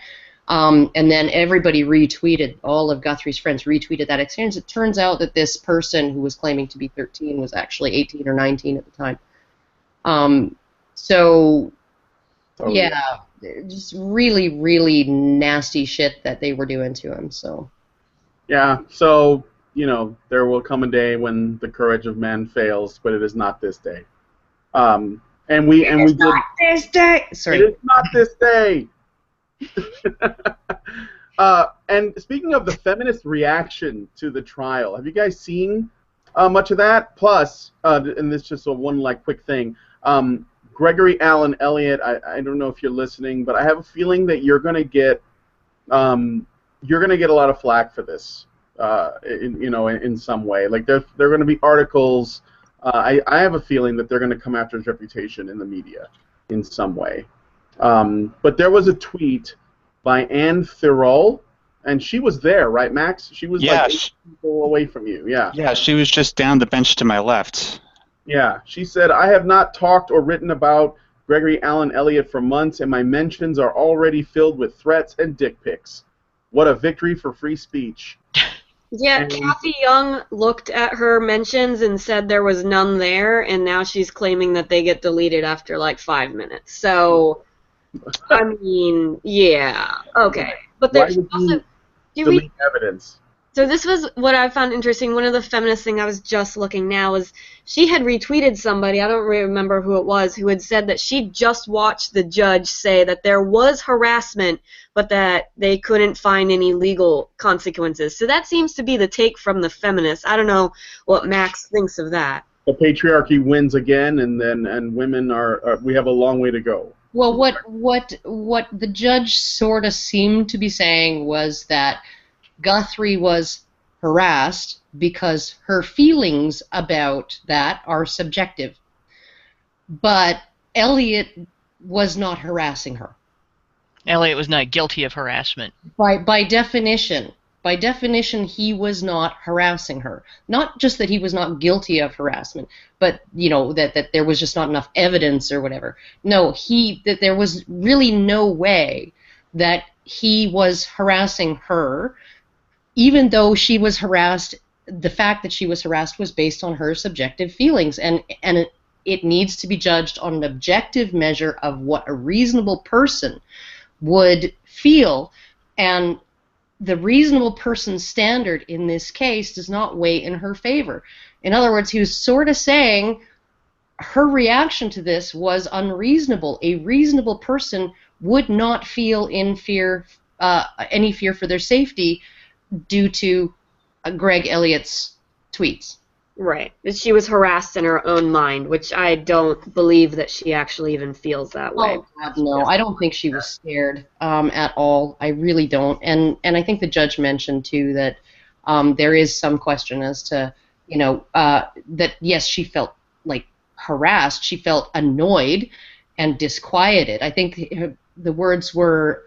And then everybody retweeted, all of Guthrie's friends retweeted that experience. It turns out that this person who was claiming to be 13 was actually 18 or 19 at the time. Yeah, just really, really nasty shit that they were doing to him. So. Yeah, so, there will come a day when the courage of man fails, but it is not this day. And we did. Not this day. Sorry. It is not this day. And speaking of the feminist reaction to the trial, have you guys seen much of that? Plus, and this is just one quick thing. Gregory Allen Elliott, I don't know if you're listening, but I have a feeling that you're going to get a lot of flack for this, in some way. Like there are going to be articles. I have a feeling that they're going to come after his reputation in the media in some way. But there was a tweet by Anne Thirol, and she was there, right, Max? She was like 8 people away from you. Yeah. Yeah, she was just down the bench to my left. Yeah, she said, "I have not talked or written about Gregory Allen Elliott for months, and my mentions are already filled with threats and dick pics. What a victory for free speech." Yeah, Kathy Young looked at her mentions and said there was none there, and now she's claiming that they get deleted after 5 minutes. So, I mean, yeah, okay. But there's also... delete evidence? So this was what I found interesting. One of the feminist thing I was just looking now is she had retweeted somebody, I don't remember who it was, who had said that she just watched the judge say that there was harassment, but that they couldn't find any legal consequences. So that seems to be the take from the feminists. I don't know what Max thinks of that. The patriarchy wins again, and women we have a long way to go. Well, what the judge sort of seemed to be saying was that Guthrie was harassed because her feelings about that are subjective. But Elliot was not harassing her. Elliot was not guilty of harassment. By definition, he was not harassing her. Not just that he was not guilty of harassment, but that there was just not enough evidence or whatever. No, that there was really no way that he was harassing her. Even though she was harassed, the fact that she was harassed was based on her subjective feelings, and it needs to be judged on an objective measure of what a reasonable person would feel, and the reasonable person standard in this case does not weigh in her favor. In other words, he was sort of saying her reaction to this was unreasonable. A reasonable person would not feel any fear for their safety due to Greg Elliott's tweets. Right. She was harassed in her own mind, which I don't believe that she actually even feels that way. Oh, God, no. I don't think she was scared at all. I really don't. And I think the judge mentioned, too, that there is some question as to, that, yes, she felt harassed. She felt annoyed and disquieted. I think the words were...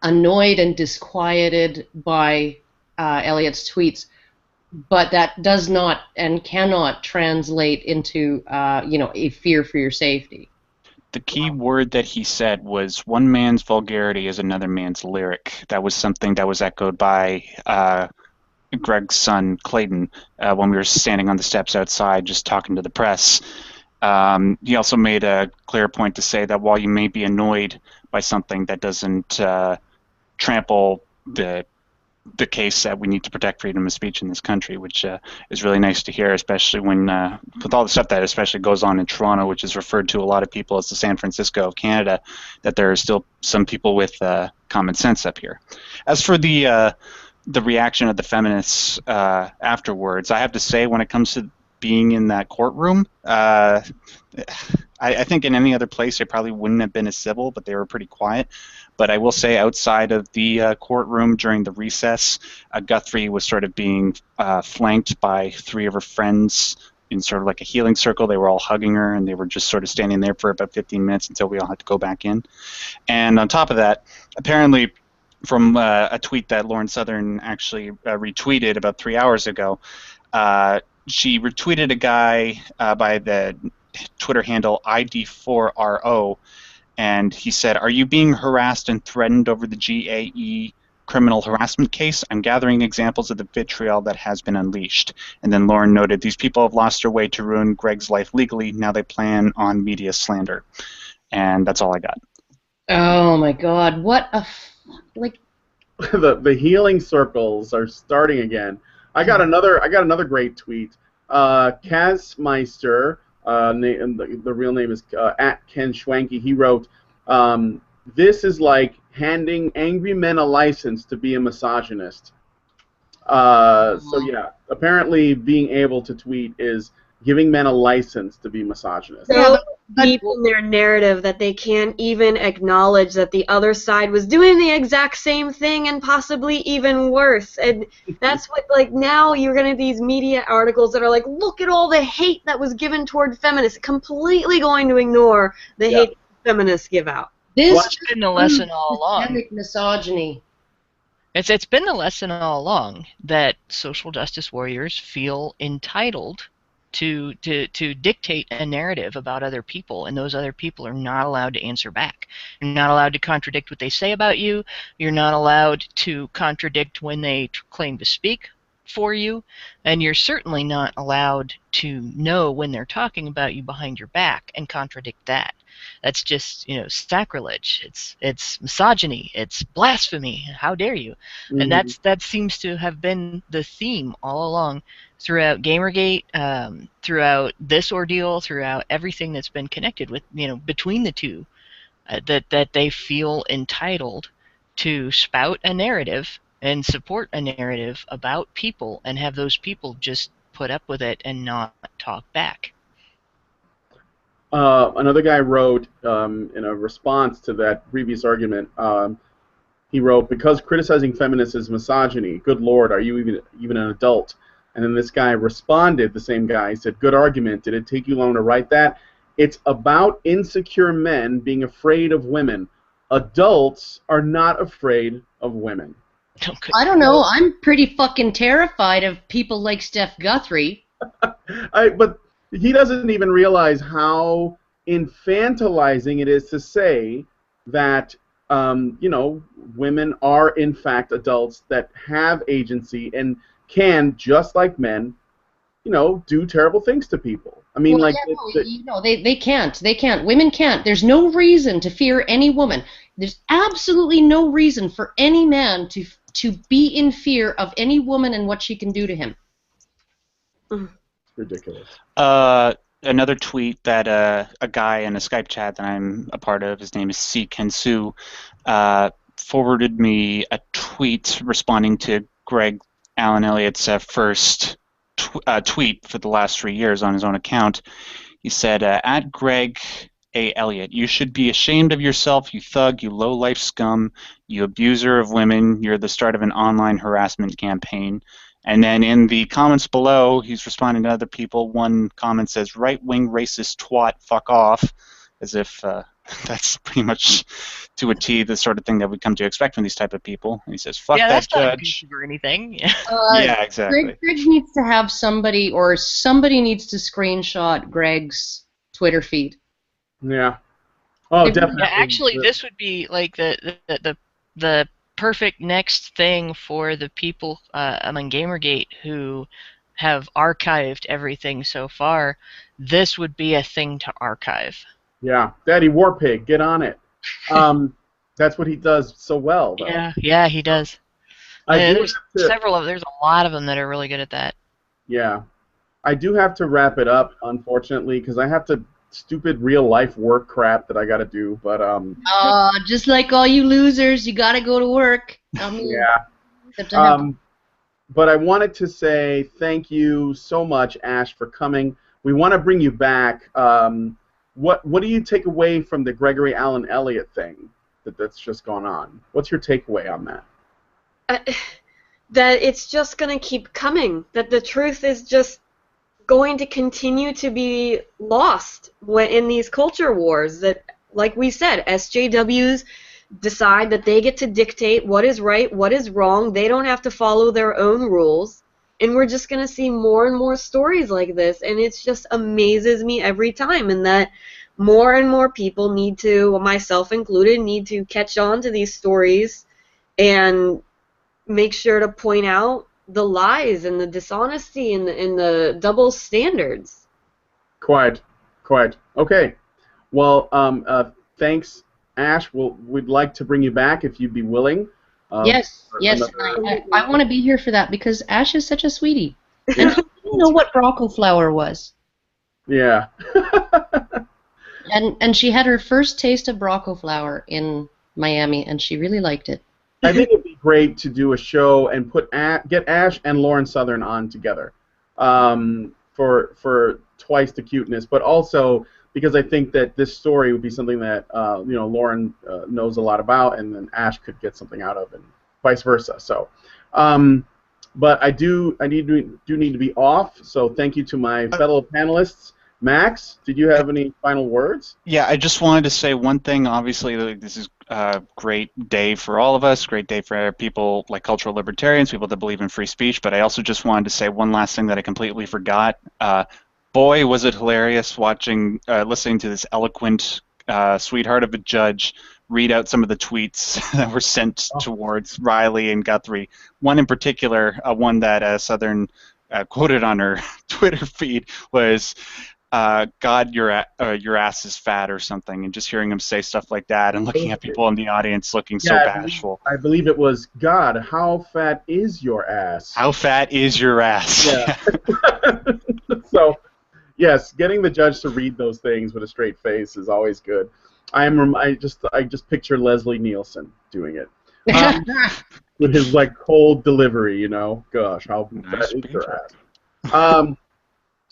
annoyed and disquieted by Elliot's tweets, but that does not and cannot translate into a fear for your safety. The key word that he said was, "One man's vulgarity is another man's lyric." That was something that was echoed by Greg's son Clayton when we were standing on the steps outside just talking to the press. He also made a clear point to say that while you may be annoyed by something, that doesn't trample the case that we need to protect freedom of speech in this country, which is really nice to hear, especially when with all the stuff that especially goes on in Toronto, which is referred to a lot of people as the San Francisco of Canada, that there are still some people with common sense up here. As for the reaction of the feminists afterwards, I have to say, when it comes to being in that courtroom, I think in any other place they probably wouldn't have been as civil, but they were pretty quiet. But I will say, outside of the courtroom during the recess, Guthrie was sort of being flanked by 3 of her friends in sort of like a healing circle. They were all hugging her, and they were just sort of standing there for about 15 minutes until we all had to go back in. And on top of that, apparently from a tweet that Lauren Southern actually retweeted about 3 hours ago, she retweeted a guy by the Twitter handle ID4RO, and he said, "Are you being harassed and threatened over the GAE criminal harassment case? I'm gathering examples of the vitriol that has been unleashed." And then Lauren noted, "These people have lost their way to ruin Greg's life legally. Now they plan on media slander." And that's all I got. Oh my God! What a the healing circles are starting again. I got another great tweet. Kazmeister, the real name is at Ken Schwanke. He wrote, "This is like handing angry men a license to be a misogynist." So yeah, apparently being able to tweet is giving men a license to be misogynist. So deep in their narrative that they can't even acknowledge that the other side was doing the exact same thing and possibly even worse. And that's what, like, now you're going to these media articles that are like, look at all the hate that was given toward feminists, completely going to ignore the hate feminists give out. This has been the lesson all along. Systemic misogyny. It's been the lesson all along that social justice warriors feel entitled to dictate a narrative about other people, and those other people are not allowed to answer back. You're not allowed to contradict what they say about you. You're not allowed to contradict when they claim to speak for you, and you're certainly not allowed to know when they're talking about you behind your back and contradict that. That's just, sacrilege. It's misogyny. It's blasphemy. How dare you? Mm-hmm. And that seems to have been the theme all along throughout Gamergate, throughout this ordeal, throughout everything that's been connected with, between the two, that they feel entitled to spout a narrative and support a narrative about people and have those people just put up with it and not talk back. Another guy wrote, in a response to that previous argument, he wrote, "Because criticizing feminists is misogyny, good Lord, are you even an adult?" And then this guy responded, the same guy, he said, "Good argument. Did it take you long to write that? It's about insecure men being afraid of women. Adults are not afraid of women." Okay. I don't know. I'm pretty fucking terrified of people like Steph Guthrie. But he doesn't even realize how infantilizing it is to say that, women are in fact adults that have agency and can, just like men, do terrible things to people. I mean, they can't. They can't. Women can't. There's no reason to fear any woman. There's absolutely no reason for any man to be in fear of any woman and what she can do to him. Ridiculous. Another tweet that a guy in a Skype chat that I'm a part of, his name is C. Kensu, forwarded me a tweet responding to Greg Allen Elliott's first tweet for the last 3 years on his own account. He said, "At Greg A. Elliott, you should be ashamed of yourself, you thug, you low-life scum, you abuser of women. You're the start of an online harassment campaign." And then in the comments below, he's responding to other people. One comment says, "Right-wing racist twat, fuck off," as if that's pretty much to a T the sort of thing that we come to expect from these type of people. And he says, "Fuck that judge." Or anything. Yeah, exactly. Greg needs to have somebody, or somebody needs to screenshot Greg's Twitter feed. Yeah. Oh, definitely. Yeah, actually, this would be like the perfect next thing for the people on Gamergate who have archived everything so far. This would be a thing to archive. Yeah, Daddy Warpig, get on it. That's what he does so well, though. Yeah, he does. There's There's a lot of them that are really good at that. Yeah, I do have to wrap it up, unfortunately, because I have to stupid real life work crap that I got to do. But just like all you losers, you got to go to work. Yeah. But I wanted to say thank you so much, Ash, for coming. We want to bring you back. What do you take away from the Gregory Allen Elliott thing that's just gone on? What's your takeaway on that? That it's just going to keep coming. That the truth is just going to continue to be lost in these culture wars. That, like we said, SJWs decide that they get to dictate what is right, what is wrong. They don't have to follow their own rules. And we're just going to see more and more stories like this. And it just amazes me every time. And that more and more people need to, myself included, need to catch on to these stories and make sure to point out the lies and the dishonesty and the double standards. Quite. Okay. Well, thanks, Ash. We'd like to bring you back if you'd be willing. Yes. I want to be here for that because Ash is such a sweetie. And she didn't know what Bronco flower was. Yeah. and she had her first taste of Bronco flower in Miami, and she really liked it. I think it'd be great to do a show and get Ash and Lauren Southern on together for twice the cuteness, but also because I think that this story would be something that Lauren knows a lot about, and then Ash could get something out of, and vice versa. So, but I do need to be off. So thank you to my fellow panelists. Max, did you have any final words? Yeah, I just wanted to say one thing. Obviously, this is a great day for all of us, great day for people like cultural libertarians, people that believe in free speech, but I also just wanted to say one last thing that I completely forgot. Boy, was it hilarious listening to this eloquent sweetheart of a judge read out some of the tweets that were sent towards Riley and Guthrie. One in particular, one that Southern quoted on her Twitter feed was, God, your ass is fat or something, and just hearing him say stuff like that and looking at people in the audience looking so bashful. I believe it was, God, how fat is your ass? How fat is your ass? Yeah. So, yes, getting the judge to read those things with a straight face is always good. I just picture Leslie Nielsen doing it. With his cold delivery, Gosh, how fat is your ass?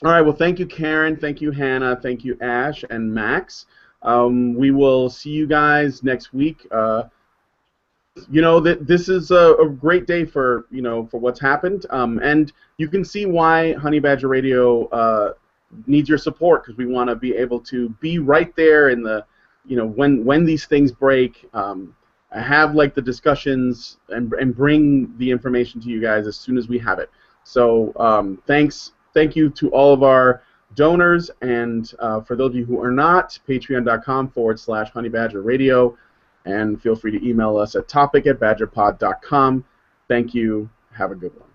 All right, well, thank you, Karen. Thank you, Hannah. Thank you, Ash and Max. We will see you guys next week. This is a great day for what's happened, and you can see why Honey Badger Radio needs your support, because we want to be able to be right there in the, when these things break, have the discussions and bring the information to you guys as soon as we have it. So Thank you to all of our donors, and for those of you who are not, patreon.com/honeybadgerradio, and feel free to email us at topic@badgerpod.com. Thank you. Have a good one.